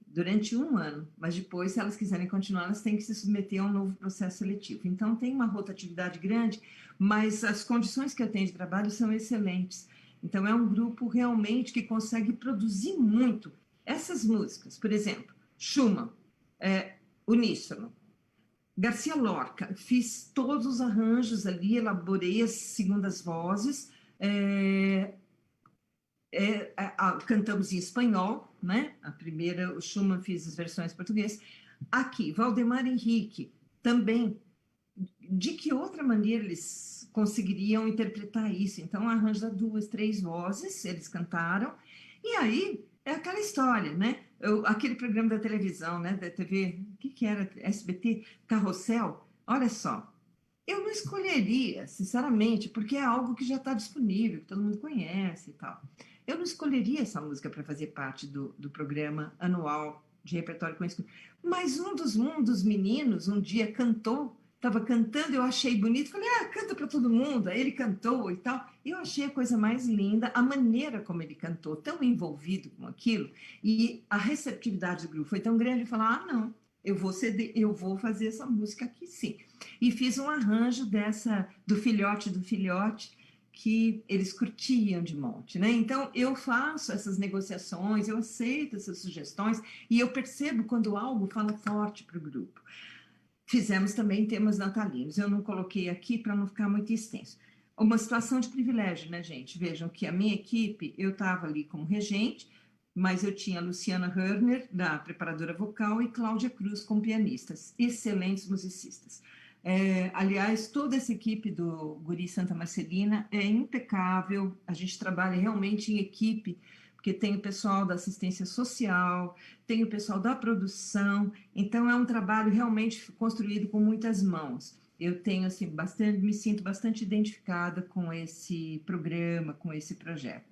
durante 1 ano, mas depois, se elas quiserem continuar, elas têm que se submeter a um novo processo seletivo. Então, tem uma rotatividade grande, mas as condições que eu tenho de trabalho são excelentes. Então, é um grupo realmente que consegue produzir muito. Essas músicas, por exemplo, Schumann, uníssono. Garcia Lorca, fiz todos os arranjos ali, elaborei as segundas vozes, cantamos em espanhol, né? A primeira, o Schumann fez as versões em português. Aqui, Valdemar Henrique, também. De que outra maneira eles conseguiriam interpretar isso? Então, arranja 2, 3 vozes, eles cantaram, e aí é aquela história, né? Aquele programa da televisão, né? Da TV, o que era? SBT? Carrossel? Olha só, eu não escolheria, sinceramente, porque é algo que já está disponível, que todo mundo conhece e tal. Eu não escolheria essa música para fazer parte do programa anual de repertório com esse. Mas um dos meninos um dia cantou, estava cantando, eu achei bonito, falei, canta para todo mundo. Aí ele cantou e tal. Eu achei a coisa mais linda, a maneira como ele cantou, tão envolvido com aquilo, e a receptividade do grupo foi tão grande, falar, não, eu vou fazer essa música aqui sim. E fiz um arranjo do filhote, que eles curtiam de monte, né? Então, eu faço essas negociações, eu aceito essas sugestões, e eu percebo quando algo fala forte para o grupo. Fizemos também temas natalinos, eu não coloquei aqui para não ficar muito extenso. Uma situação de privilégio, né, gente? Vejam que a minha equipe, eu estava ali como regente, mas eu tinha a Luciana Hörner, da preparadora vocal, e Cláudia Cruz, como pianistas, excelentes musicistas. Aliás, toda essa equipe do Guri Santa Marcelina é impecável, a gente trabalha realmente em equipe, porque tem o pessoal da assistência social, tem o pessoal da produção, então é um trabalho realmente construído com muitas mãos. Eu tenho, assim, me sinto bastante identificada com esse programa, com esse projeto.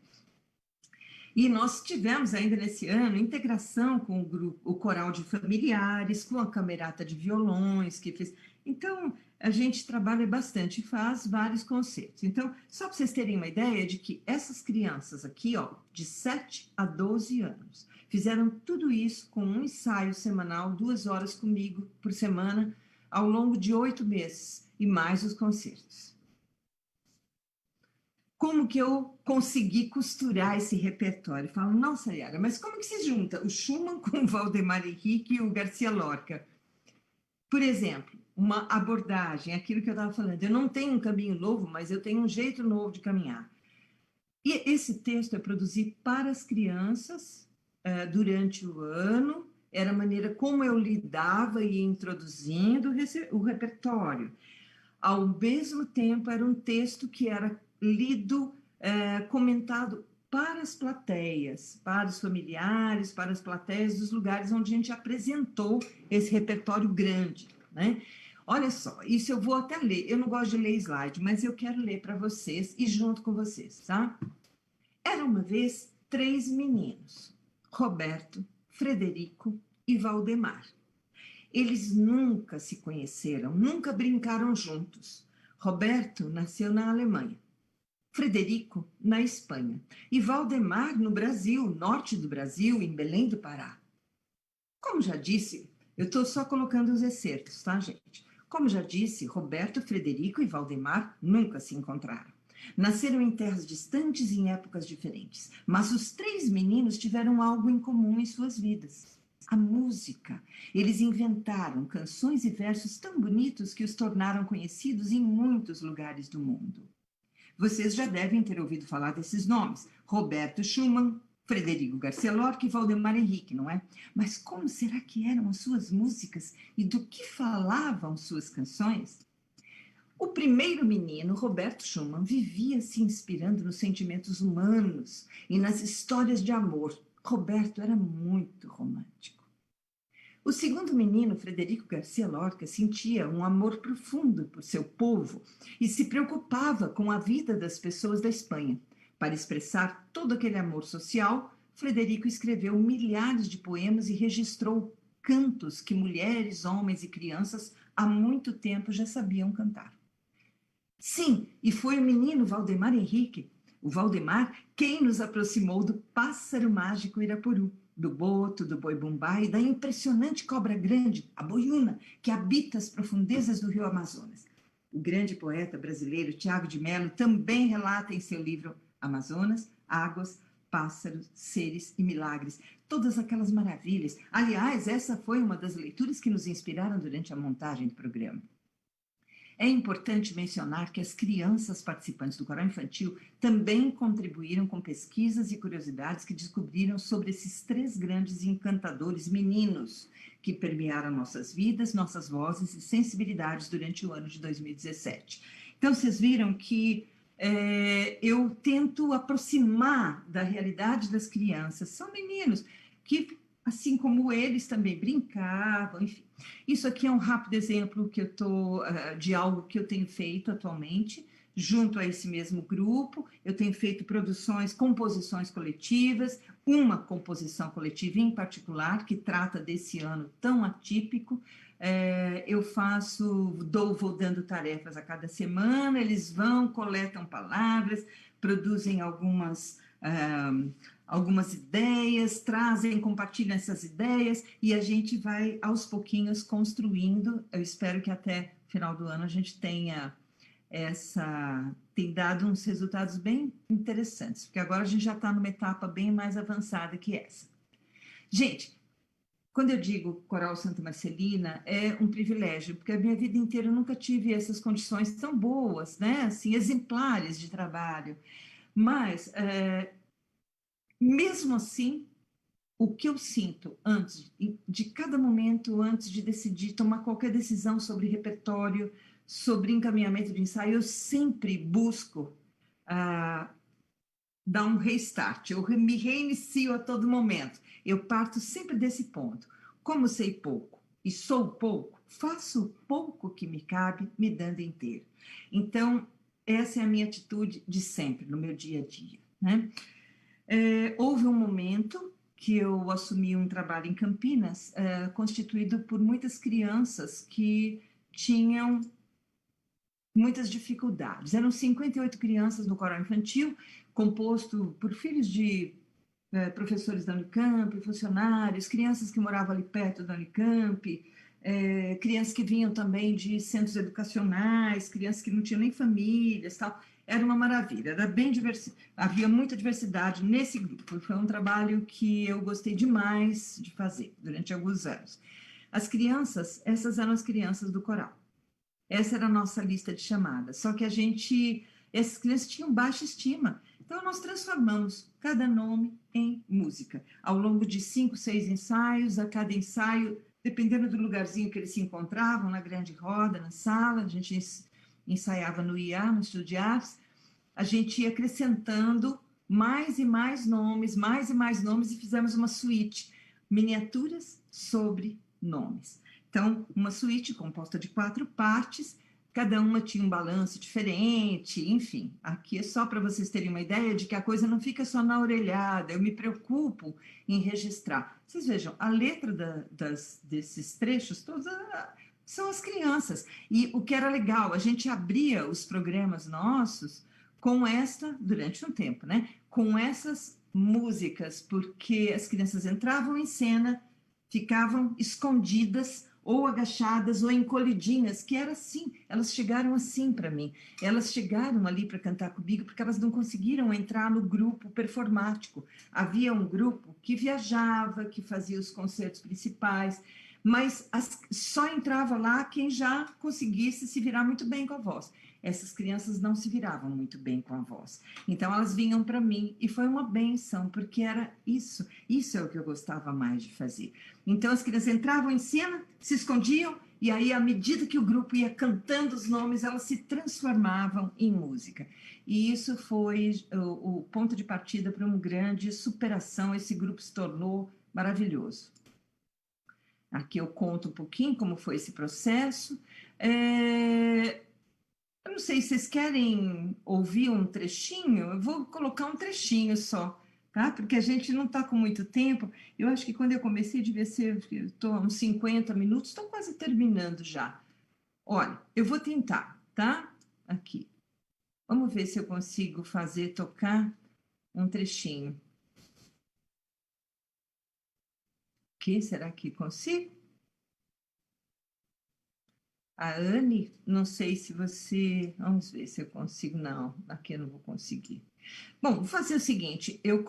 E nós tivemos ainda nesse ano integração com o coral de familiares, com a camerata de violões que fez. Então, a gente trabalha bastante e faz vários concertos. Então, só para vocês terem uma ideia de que essas crianças aqui, ó, de 7 a 12 anos, fizeram tudo isso com um ensaio semanal, 2 horas comigo por semana, ao longo de 8 meses, e mais os concertos. Como que eu consegui costurar esse repertório? Eu falo, nossa, Yara, mas como que se junta o Schumann com o Valdemar Henrique e o Garcia Lorca? Por exemplo, uma abordagem, aquilo que eu estava falando, eu não tenho um caminho novo, mas eu tenho um jeito novo de caminhar. E esse texto eu produzi para as crianças durante o ano, era a maneira como eu lidava e introduzindo o repertório. Ao mesmo tempo, era um texto que era lido, comentado para as plateias, para os familiares, para as plateias dos lugares onde a gente apresentou esse repertório grande, né? Olha só, isso eu vou até ler. Eu não gosto de ler slide, mas eu quero ler para vocês e junto com vocês, tá? Era uma vez 3 meninos, Roberto, Frederico e Valdemar. Eles nunca se conheceram, nunca brincaram juntos. Roberto nasceu na Alemanha, Frederico na Espanha e Valdemar no Brasil, norte do Brasil, em Belém do Pará. Como já disse, eu estou só colocando os excertos, tá, gente? Como já disse, Roberto, Frederico e Valdemar nunca se encontraram. Nasceram em terras distantes e em épocas diferentes, mas os 3 meninos tiveram algo em comum em suas vidas: a música. Eles inventaram canções e versos tão bonitos que os tornaram conhecidos em muitos lugares do mundo. Vocês já devem ter ouvido falar desses nomes: Roberto Schumann, Frederico Garcia Lorca e Valdemar Henrique, não é? Mas como será que eram as suas músicas e do que falavam suas canções? O primeiro menino, Roberto Schumann, vivia se inspirando nos sentimentos humanos e nas histórias de amor. Roberto era muito romântico. O segundo menino, Frederico Garcia Lorca, sentia um amor profundo por seu povo e se preocupava com a vida das pessoas da Espanha. Para expressar todo aquele amor social, Frederico escreveu milhares de poemas e registrou cantos que mulheres, homens e crianças há muito tempo já sabiam cantar. Sim, e foi o menino Valdemar Henrique, o Valdemar, quem nos aproximou do pássaro mágico Irapuru, do boto, do boi-bumbá e da impressionante cobra grande, a boiúna, que habita as profundezas do rio Amazonas. O grande poeta brasileiro Tiago de Mello também relata em seu livro Amazonas, Águas, Pássaros, Seres e Milagres, todas aquelas maravilhas. Aliás, essa foi uma das leituras que nos inspiraram durante a montagem do programa. É importante mencionar que as crianças participantes do coral infantil também contribuíram com pesquisas e curiosidades que descobriram sobre esses 3 grandes encantadores meninos que permearam nossas vidas, nossas vozes e sensibilidades durante o ano de 2017. Então, vocês viram que eu tento aproximar da realidade das crianças. São meninos que, assim como eles, também brincavam, enfim. Isso aqui é um rápido exemplo que eu de algo que eu tenho feito atualmente, junto a esse mesmo grupo. Eu tenho feito produções, composições coletivas, uma composição coletiva em particular, que trata desse ano tão atípico. Eu vou dando tarefas a cada semana, eles vão, coletam palavras, produzem algumas ideias, trazem, compartilham essas ideias, e a gente vai, aos pouquinhos, construindo. Eu espero que até o final do ano a gente tem dado uns resultados bem interessantes, porque agora a gente já está numa etapa bem mais avançada que essa. Gente, quando eu digo Coral Santa Marcelina, é um privilégio, porque a minha vida inteira eu nunca tive essas condições tão boas, né? Assim, exemplares de trabalho. Mas, mesmo assim, o que eu sinto antes de cada momento, antes de decidir, tomar qualquer decisão sobre repertório, sobre encaminhamento de ensaio, eu sempre busco dar um restart, eu me reinicio a todo momento. Eu parto sempre desse ponto. Como sei pouco e sou pouco, faço o pouco que me cabe, me dando inteiro. Então, essa é a minha atitude de sempre, no meu dia a dia, né? Houve um momento que eu assumi um trabalho em Campinas, constituído por muitas crianças que tinham muitas dificuldades. Eram 58 crianças no coral infantil, composto por filhos de professores da Unicamp, funcionários, crianças que moravam ali perto da Unicamp, crianças que vinham também de centros educacionais, crianças que não tinham nem famílias, tal. Era uma maravilha, era bem havia muita diversidade nesse grupo. Foi um trabalho que eu gostei demais de fazer durante alguns anos. As crianças, essas eram as crianças do coral. Essa era a nossa lista de chamadas. Só que essas crianças tinham baixa estima. Então, nós transformamos cada nome em música. Ao longo de 5, 6 ensaios, a cada ensaio, dependendo do lugarzinho que eles se encontravam, na grande roda, na sala, a gente ensaiava no IA, no Estúdio de Artes, a gente ia acrescentando mais e mais nomes, e fizemos uma suíte, miniaturas sobre nomes. Então, uma suíte composta de 4 partes, cada uma tinha um balanço diferente, enfim. Aqui é só para vocês terem uma ideia de que a coisa não fica só na orelhada, eu me preocupo em registrar. Vocês vejam, a letra desses trechos todos são as crianças. E o que era legal, a gente abria os programas nossos durante um tempo, né? Com essas músicas, porque as crianças entravam em cena, ficavam escondidas, ou agachadas, ou encolhidinhas, que era assim, elas chegaram assim para mim. Elas chegaram ali para cantar comigo, porque elas não conseguiram entrar no grupo performático. Havia um grupo que viajava, que fazia os concertos principais, mas só entrava lá quem já conseguisse se virar muito bem com a voz. Essas crianças não se viravam muito bem com a voz. Então, elas vinham para mim, e foi uma benção, porque era isso é o que eu gostava mais de fazer. Então, as crianças entravam em cena, se escondiam, e aí, à medida que o grupo ia cantando os nomes, elas se transformavam em música. E isso foi o ponto de partida para uma grande superação. Esse grupo se tornou maravilhoso. Aqui eu conto um pouquinho como foi esse processo. Eu não sei se vocês querem ouvir um trechinho, eu vou colocar um trechinho só, tá? Porque a gente não está com muito tempo. Eu acho que quando eu comecei devia ser, estou uns 50 minutos, estou quase terminando já. Olha, eu vou tentar, tá? Aqui. Vamos ver se eu consigo tocar um trechinho. Aqui, será que consigo? A Anne, não sei se você... Vamos ver se eu consigo. Não, aqui eu não vou conseguir. Bom, vou fazer o seguinte, eu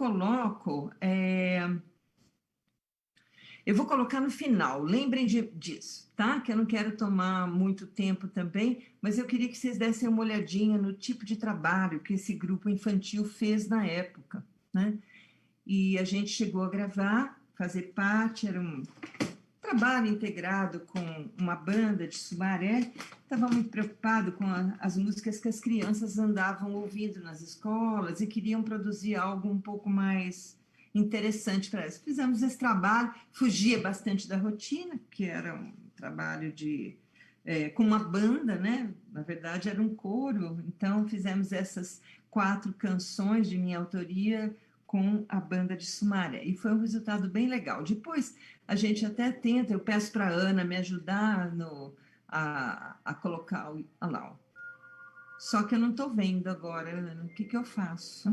vou colocar no final, lembrem disso, tá? Que eu não quero tomar muito tempo também, mas eu queria que vocês dessem uma olhadinha no tipo de trabalho que esse grupo infantil fez na época, né? E a gente chegou a gravar, fazer parte, era um trabalho integrado com uma banda de Sumaré. Estava muito preocupado com as músicas que as crianças andavam ouvindo nas escolas e queriam produzir algo um pouco mais interessante para elas. Fizemos esse trabalho, fugia bastante da rotina, que era um trabalho com uma banda, né? Na verdade, era um coro. Então, fizemos essas 4 canções de minha autoria com a banda de Sumaré. E foi um resultado bem legal. Depois, a gente até tenta, eu peço para a Ana me ajudar a colocar lá. Ó. Só que eu não estou vendo agora, Ana. O que, que eu faço?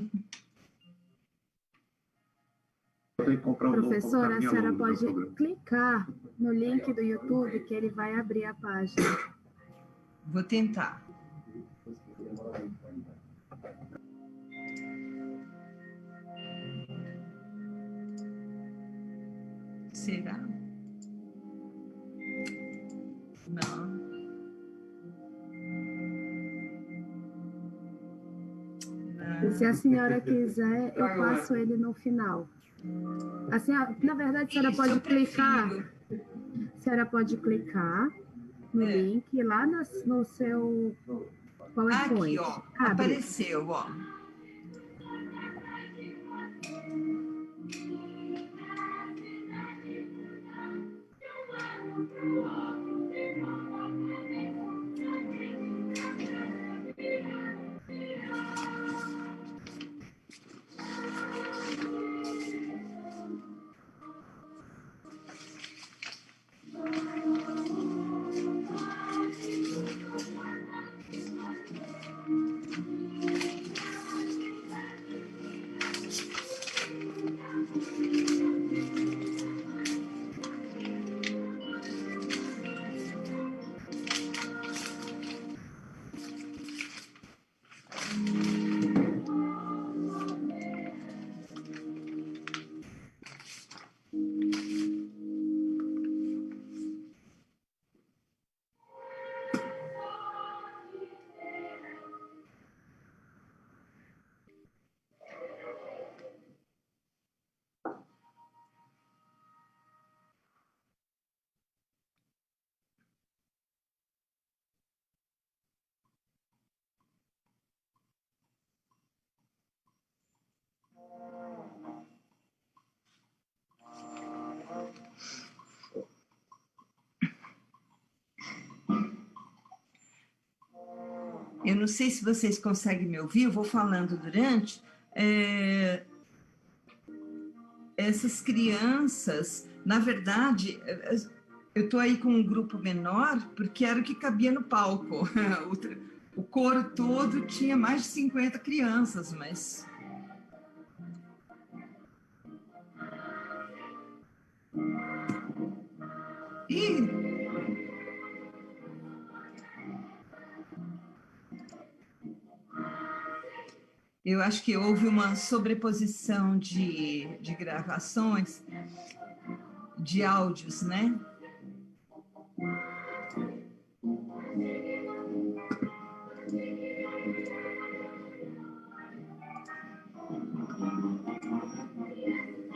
Tem que comprar um novo Professora, a computador senhora longo do meu pode programa. clicar no link do YouTube que ele vai abrir a página. Vou tentar. Será? Não. E se a senhora quiser, eu passo ele no final. Assim, na verdade, a senhora Isso, pode eu clicar. prefiro. A senhora pode clicar no link lá no seu PowerPoint. Aqui, ó. Abre. Apareceu, ó. Eu não sei se vocês conseguem me ouvir, eu vou falando durante. Essas crianças, na verdade, eu estou aí com um grupo menor, porque era o que cabia no palco. O coro todo tinha mais de 50 crianças, mas. E eu acho que houve uma sobreposição de gravações, de áudios, né?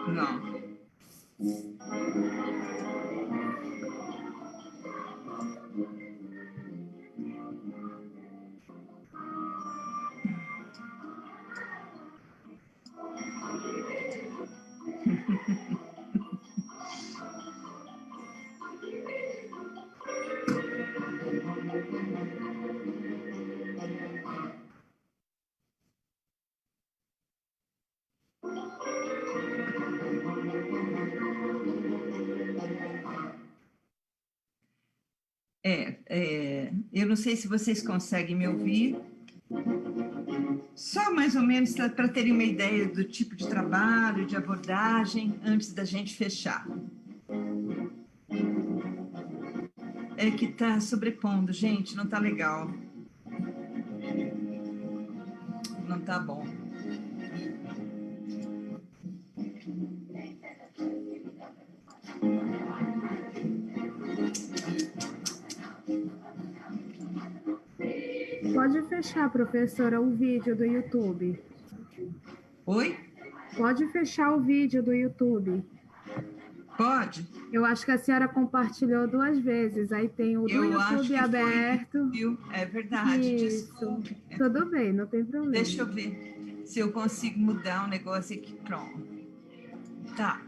Não. Eu não sei se vocês conseguem me ouvir. Só mais ou menos para terem uma ideia do tipo de trabalho, de abordagem, antes da gente fechar. É que está sobrepondo, gente, não está legal. Não está bom. Pode fechar, professora, o vídeo do YouTube. Oi? Pode fechar o vídeo do YouTube. Pode? Eu acho que a senhora compartilhou 2 vezes. Aí tem o do YouTube aberto. É verdade, Isso. desculpe. Tudo bem, não tem problema. Deixa eu ver se eu consigo mudar um negócio aqui. Pronto. Tá.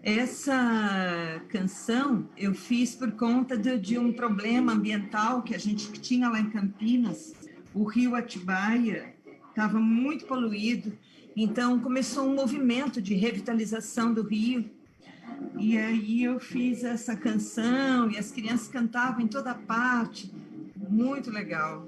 Essa canção eu fiz por conta de um problema ambiental que a gente tinha lá em Campinas. O rio Atibaia estava muito poluído, então começou um movimento de revitalização do rio. E aí eu fiz essa canção e as crianças cantavam em toda parte. Muito legal.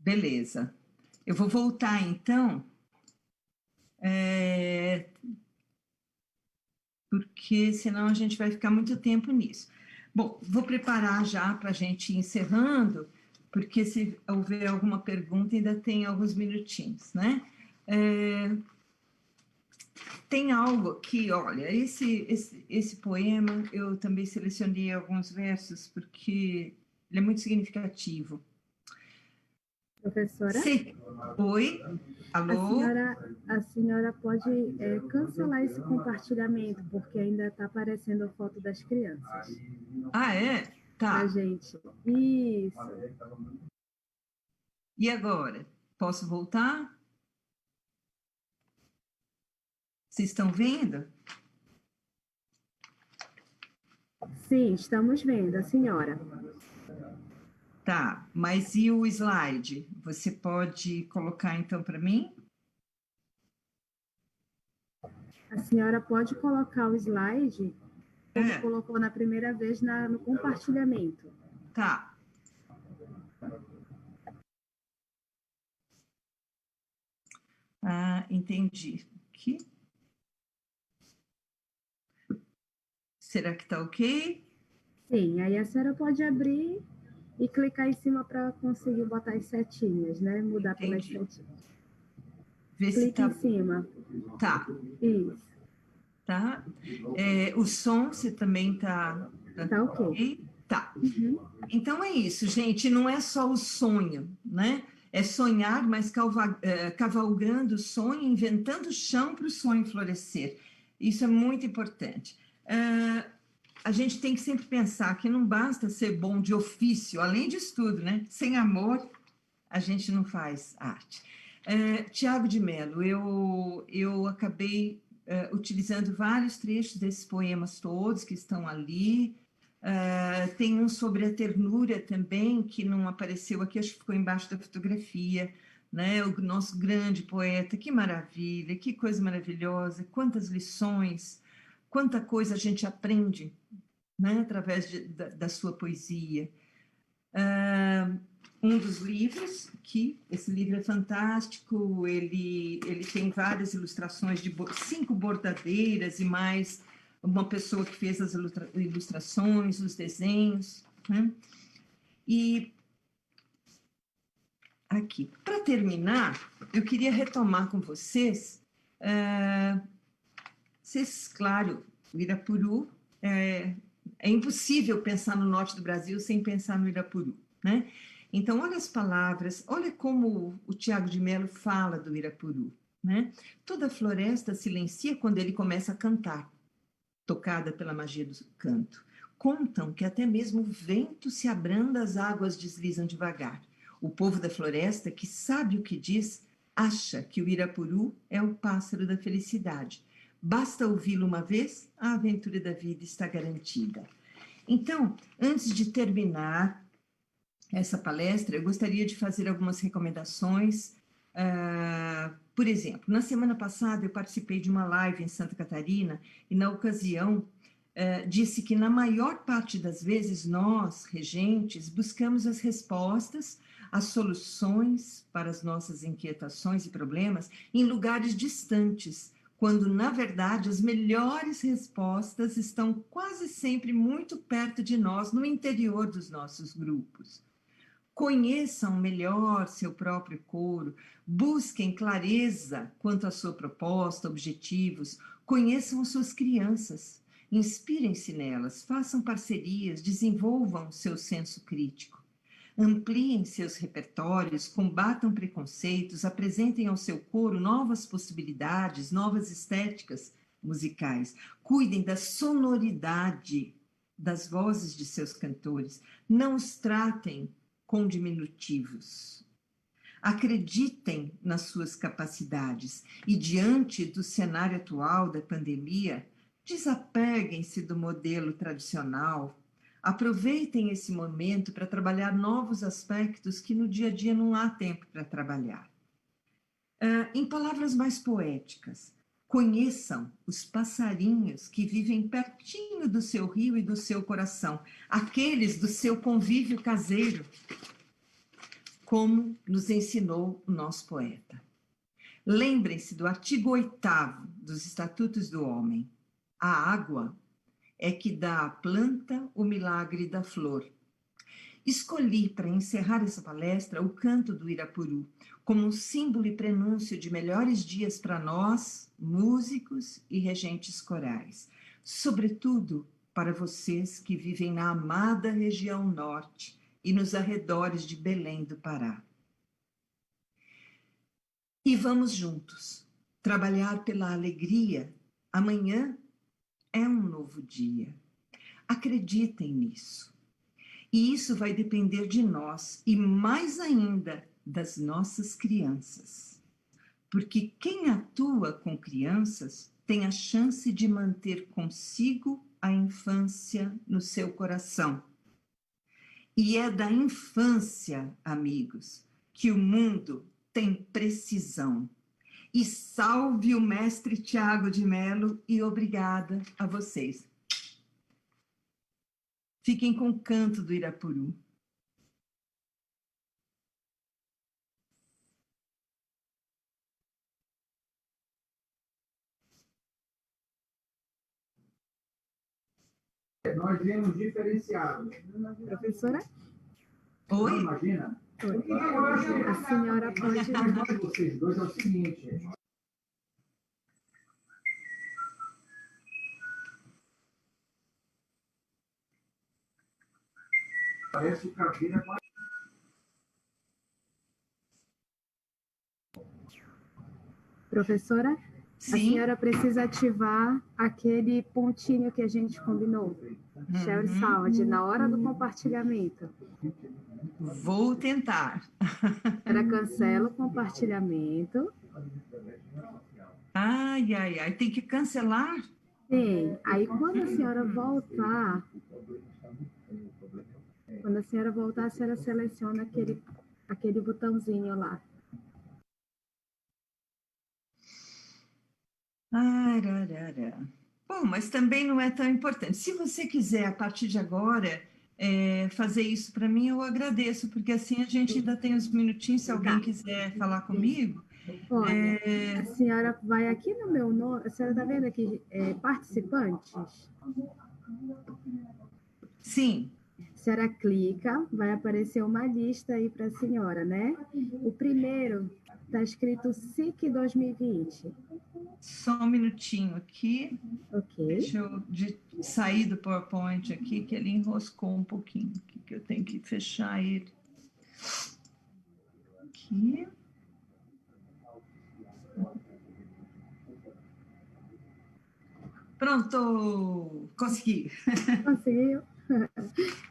Beleza. Eu vou voltar, então, porque senão a gente vai ficar muito tempo nisso. Bom, vou preparar já para a gente ir encerrando, porque se houver alguma pergunta, ainda tem alguns minutinhos, né? Tem algo aqui, olha, esse poema, eu também selecionei alguns versos, porque ele é muito significativo. Professora? Oi? Alô? A senhora pode cancelar esse compartilhamento, porque ainda está aparecendo a foto das crianças. Ah, é? Tá. A gente. Isso. E agora? Posso voltar? Vocês estão vendo? Sim, estamos vendo, a senhora. Tá, mas e o slide? Você pode colocar então para mim? A senhora pode colocar o slide, como colocou na primeira vez no compartilhamento. Tá. Ah, entendi. Aqui. Será que tá ok? Sim, aí a senhora pode abrir e clicar em cima para conseguir botar as setinhas, né? Mudar pelas setinhas. Vê se clique tá... em cima. Tá. Isso. Tá. O som, você também tá ok? Tá. Uhum. Então é isso, gente. Não é só o sonho, né? É sonhar, mas cavalgando o sonho, inventando chão para o sonho florescer. Isso é muito importante. A gente tem que sempre pensar que não basta ser bom de ofício, além disso tudo, né? Sem amor, a gente não faz arte. Tiago de Mello, eu acabei utilizando vários trechos desses poemas todos que estão ali. Tem um sobre a ternura também, que não apareceu aqui, acho que ficou embaixo da fotografia, né? O nosso grande poeta, que maravilha, que coisa maravilhosa, quantas lições, quanta coisa a gente aprende, né? Através da sua poesia. Um dos livros, que esse livro é fantástico, ele tem várias ilustrações de 5 bordadeiras e mais uma pessoa que fez as ilustrações, os desenhos, né? E aqui, para terminar, eu queria retomar com vocês, claro, o Irapuru, é impossível pensar no norte do Brasil sem pensar no Irapuru, né? Então, olha as palavras, olha como o Tiago de Mello fala do Irapuru, né? Toda a floresta silencia quando ele começa a cantar, tocada pela magia do canto. Contam que até mesmo o vento se abranda, as águas deslizam devagar. O povo da floresta, que sabe o que diz, acha que o Irapuru é o pássaro da felicidade. Basta ouvi-lo uma vez, a aventura da vida está garantida. Então, antes de terminar essa palestra, eu gostaria de fazer algumas recomendações. Por exemplo, na semana passada eu participei de uma live em Santa Catarina e, na ocasião, disse que, na maior parte das vezes, nós, regentes, buscamos as respostas, as soluções para as nossas inquietações e problemas em lugares distantes, quando, na verdade, as melhores respostas estão quase sempre muito perto de nós, no interior dos nossos grupos. Conheçam melhor seu próprio coro, busquem clareza quanto à sua proposta, objetivos, conheçam as suas crianças, inspirem-se nelas, façam parcerias, desenvolvam seu senso crítico. Ampliem seus repertórios, combatam preconceitos, apresentem ao seu coro novas possibilidades, novas estéticas musicais. Cuidem da sonoridade das vozes de seus cantores. Não os tratem com diminutivos. Acreditem nas suas capacidades e, diante do cenário atual da pandemia, desapeguem-se do modelo tradicional. Aproveitem esse momento para trabalhar novos aspectos que no dia a dia não há tempo para trabalhar. Em palavras mais poéticas, conheçam os passarinhos que vivem pertinho do seu rio e do seu coração, aqueles do seu convívio caseiro, como nos ensinou o nosso poeta. Lembrem-se do artigo 8º dos Estatutos do Homem. A água é que dá à planta o milagre da flor. Escolhi para encerrar essa palestra o canto do Irapuru, como um símbolo e prenúncio de melhores dias para nós, músicos e regentes corais. Sobretudo para vocês que vivem na amada região norte e nos arredores de Belém do Pará. E vamos juntos trabalhar pela alegria. Amanhã é um novo dia. Acreditem nisso. E isso vai depender de nós e, mais ainda, das nossas crianças. Porque quem atua com crianças tem a chance de manter consigo a infância no seu coração. E é da infância, amigos, que o mundo tem precisão. E salve o mestre Tiago de Mello e obrigada a vocês. Fiquem com o canto do Irapuru. Nós viemos diferenciados. Professora? Oi? Imagina? Oi. A senhora pode... O vocês dois é o seguinte. Parece cabina com a... Professora? Sim. A senhora precisa ativar aquele pontinho que a gente combinou. Share Sound, na hora do compartilhamento. Vou tentar. Ela cancela o compartilhamento. Ai, ai, ai. Tem que cancelar? Sim. Aí, quando a senhora voltar, a senhora seleciona aquele botãozinho lá. Ararara. Bom, mas também não é tão importante. Se você quiser, a partir de agora, fazer isso para mim, eu agradeço, porque assim a gente ainda tem uns minutinhos, se alguém quiser falar comigo. Olha, a senhora vai aqui no meu nome, a senhora está vendo aqui, participantes? Sim. A senhora clica, vai aparecer uma lista aí para a senhora, né? O primeiro está escrito SIC 2020. Só um minutinho aqui. Ok. Deixa eu sair do PowerPoint aqui, que ele enroscou um pouquinho, que eu tenho que fechar ele. Aqui. Pronto! Consegui! Conseguiu?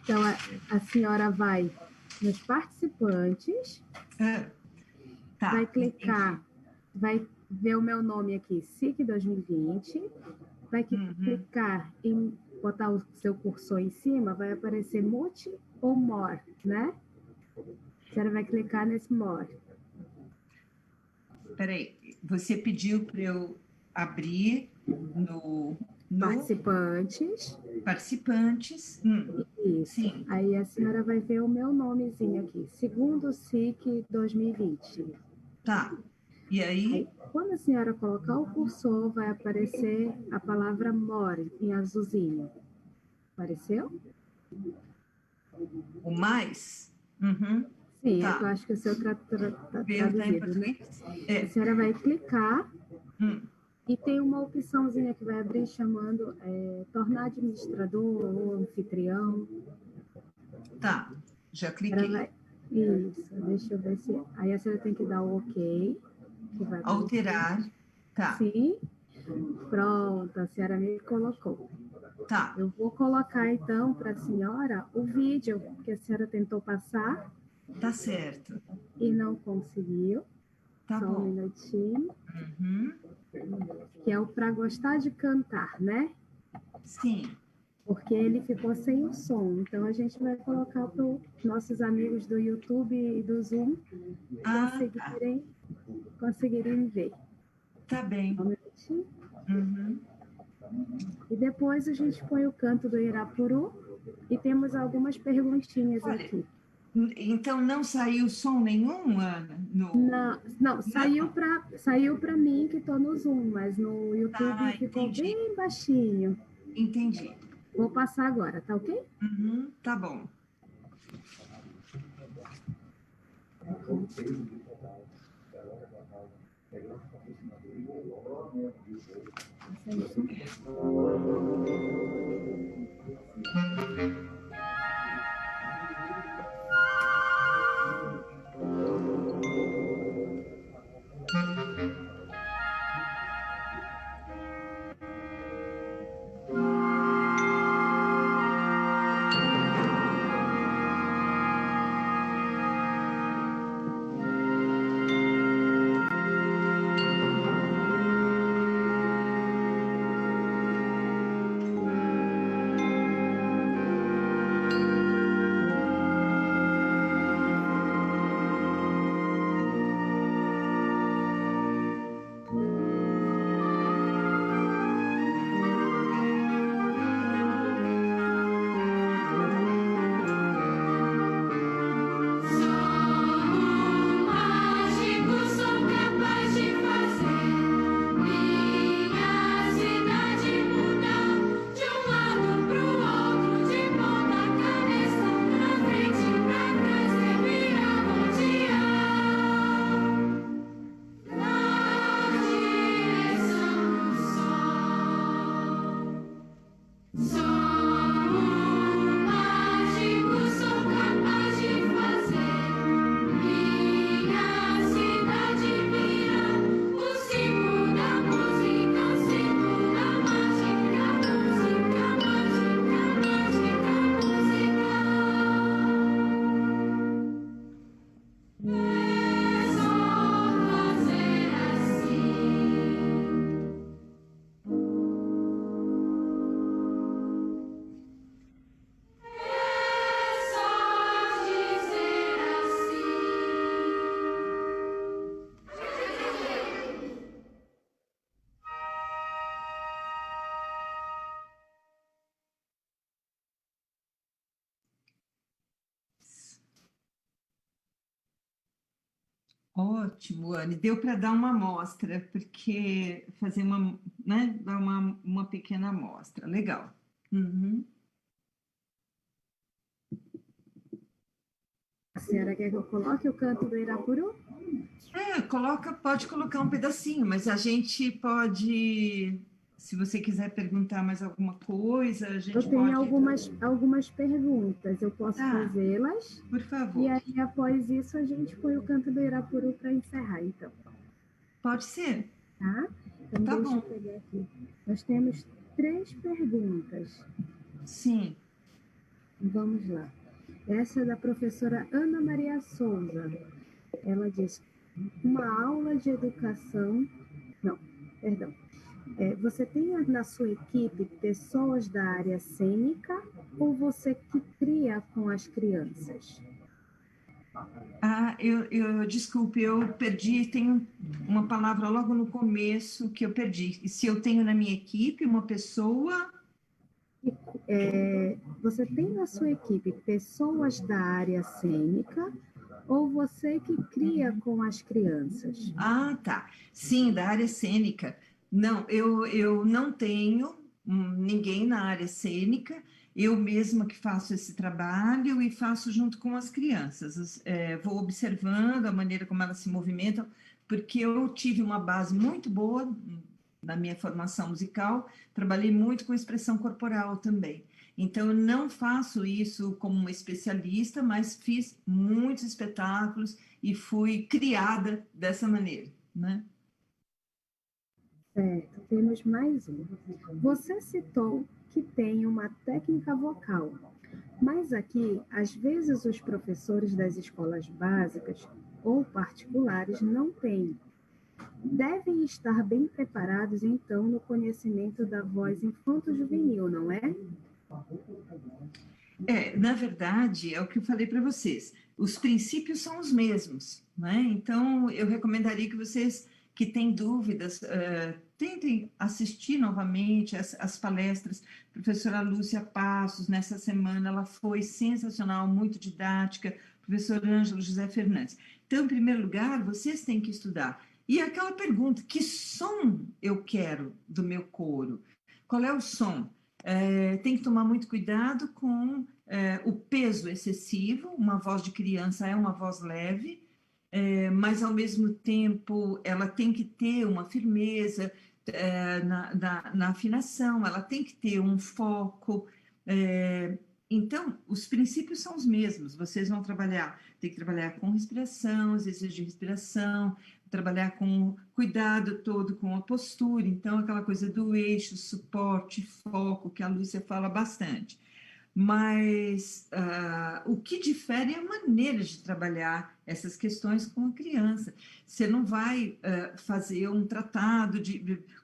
Então, a senhora vai nos participantes, tá, vai clicar, vai ver o meu nome aqui, SIC 2020, vai clicar em botar o seu cursor em cima, vai aparecer Mute ou More, né? A senhora vai clicar nesse More. Peraí, você pediu para eu abrir no Participantes. Participantes. Isso. Sim. Aí a senhora vai ver o meu nomezinho aqui, segundo SIC 2020. Tá. E aí? Quando a senhora colocar o cursor, vai aparecer a palavra More, em azulzinho. Apareceu? O mais? Sim, tá. é que eu acho que o seu está traduzido, né? A senhora vai clicar e tem uma opçãozinha que vai abrir chamando tornar administrador ou anfitrião. Tá, já cliquei. Isso, deixa eu ver se... Aí a senhora tem que dar o ok, que vai Alterar. Tá, sim. Pronto, a senhora me colocou. tá, Eu vou colocar, então, para a senhora o vídeo que a senhora tentou passar tá certo. e não conseguiu. Tá Só um bom. minutinho. Uhum. Que é o para gostar de cantar, né? Sim. Porque ele ficou sem o som. Então, a gente vai colocar para os nossos amigos do YouTube e do Zoom Ah, tá. conseguirem ver. Tá bem. Só um minutinho. Uhum. E depois a gente põe o canto do Irapuru e temos algumas perguntinhas Olha, aqui. então não saiu som nenhum, Ana? Não, saiu para mim que estou no Zoom, mas no YouTube Tá, ficou entendi. bem baixinho. Entendi. Vou passar agora, tá ok? Uhum, tá bom. Ótimo, Anne. Deu para dar uma amostra, porque fazer uma, né, dar uma pequena amostra. Legal. Uhum. A senhora quer que eu coloque o canto do Irapuru? Pode colocar um pedacinho, mas a gente pode, se você quiser perguntar mais alguma coisa, a Eu gente tenho pode. algumas perguntas, eu posso Tá, fazê-las. por E favor. aí, após isso, a gente põe o canto do Irapuru para encerrar, então. Pode ser? Tá? Então, Tá deixa eu bom. pegar aqui. Nós temos 3 perguntas. Sim. Vamos lá. Essa é da professora Ana Maria Souza. Ela diz: uma aula de educação. Não, perdão. Você tem na sua equipe pessoas da área cênica ou você que cria com as crianças? Desculpe, eu perdi, tem uma palavra logo no começo que eu perdi. E se eu tenho na minha equipe uma pessoa. Você tem na sua equipe pessoas da área cênica ou você que cria com as crianças? Ah, tá. Sim, da área cênica. Não, eu não tenho ninguém na área cênica, eu mesma que faço esse trabalho e faço junto com as crianças. Vou observando a maneira como elas se movimentam, porque eu tive uma base muito boa na minha formação musical, trabalhei muito com expressão corporal também. Então, eu não faço isso como uma especialista, mas fiz muitos espetáculos e fui criada dessa maneira, né? Certo, temos mais um. Você citou que tem uma técnica vocal, mas aqui, às vezes, os professores das escolas básicas ou particulares não têm. Devem estar bem preparados, então, no conhecimento da voz infanto-juvenil, não é? Na verdade, é o que eu falei para vocês. Os princípios são os mesmos, né? Então, eu recomendaria que vocês que têm dúvidas, tentem assistir novamente as palestras. Professora Lúcia Passos, nessa semana, ela foi sensacional, muito didática. Professor Ângelo José Fernandes. Então, em primeiro lugar, vocês têm que estudar. E aquela pergunta, que som eu quero do meu coro? Qual é o som? Tem que tomar muito cuidado com o peso excessivo. Uma voz de criança é uma voz leve, mas ao mesmo tempo ela tem que ter uma firmeza na afinação, ela tem que ter um foco. Então, os princípios são os mesmos. Vocês vão trabalhar, tem que trabalhar com respiração, exercícios de respiração, trabalhar com cuidado todo com a postura, então aquela coisa do eixo, suporte, foco, que a Lúcia fala bastante. Mas o que difere é a maneira de trabalhar essas questões com a criança. Você não vai fazer um tratado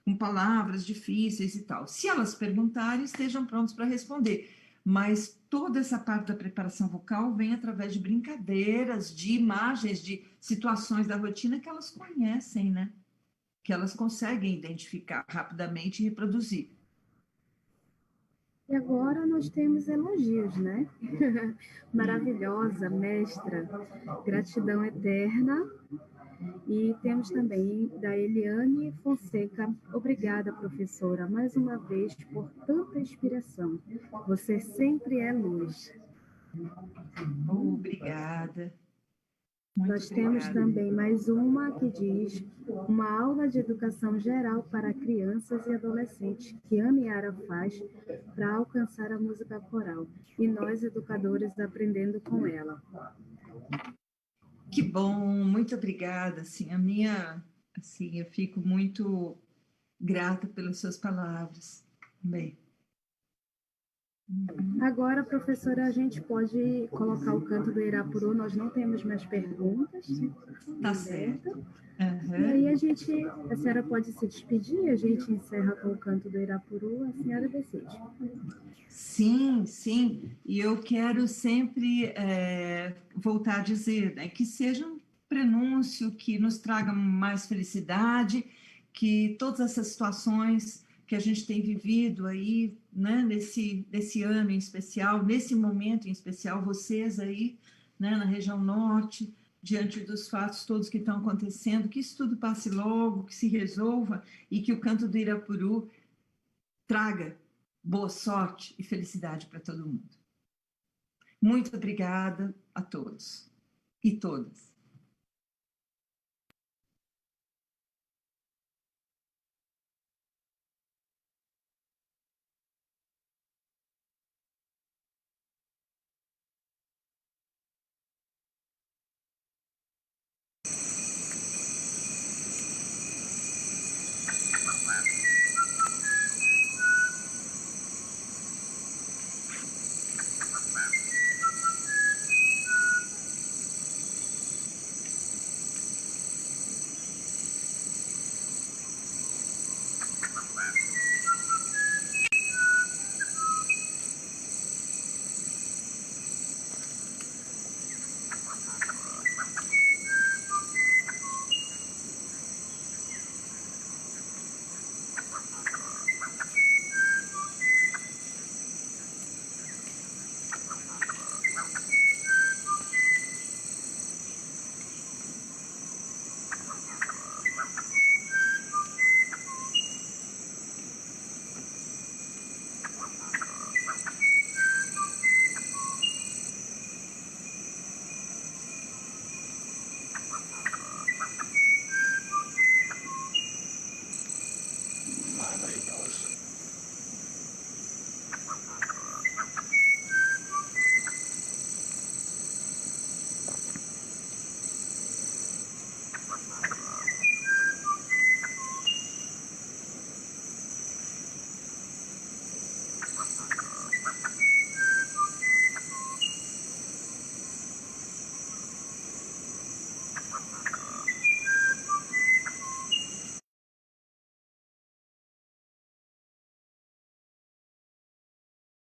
com palavras difíceis e tal. Se elas perguntarem, estejam prontos para responder. Mas toda essa parte da preparação vocal vem através de brincadeiras, de imagens, de situações da rotina que elas conhecem, né? Que elas conseguem identificar rapidamente e reproduzir. E agora nós temos elogios, né? Maravilhosa, mestra, gratidão eterna. E temos também da Eliane Fonseca. Obrigada, professora, mais uma vez por tanta inspiração. Você sempre é luz. Obrigada. Muito Nós temos obrigada. também mais uma que diz: uma aula de educação geral para crianças e adolescentes que a Yara faz para alcançar a música coral. E nós, educadores, aprendendo com ela. Que bom, muito obrigada. Assim, eu fico muito grata pelas suas palavras. Bem. Agora, professora, a gente pode colocar o canto do Irapuru, nós não temos mais perguntas. Tá certo. Uhum. E aí a senhora pode se despedir, a gente encerra com o canto do Irapuru, a senhora decide. Sim, sim, e eu quero sempre voltar a dizer, né, que seja um prenúncio que nos traga mais felicidade, que todas essas situações que a gente tem vivido aí, né, nesse ano em especial, nesse momento em especial, vocês aí, né, na região norte, diante dos fatos todos que estão acontecendo, que isso tudo passe logo, que se resolva e que o canto do Irapuru traga boa sorte e felicidade para todo mundo. Muito obrigada a todos e todas.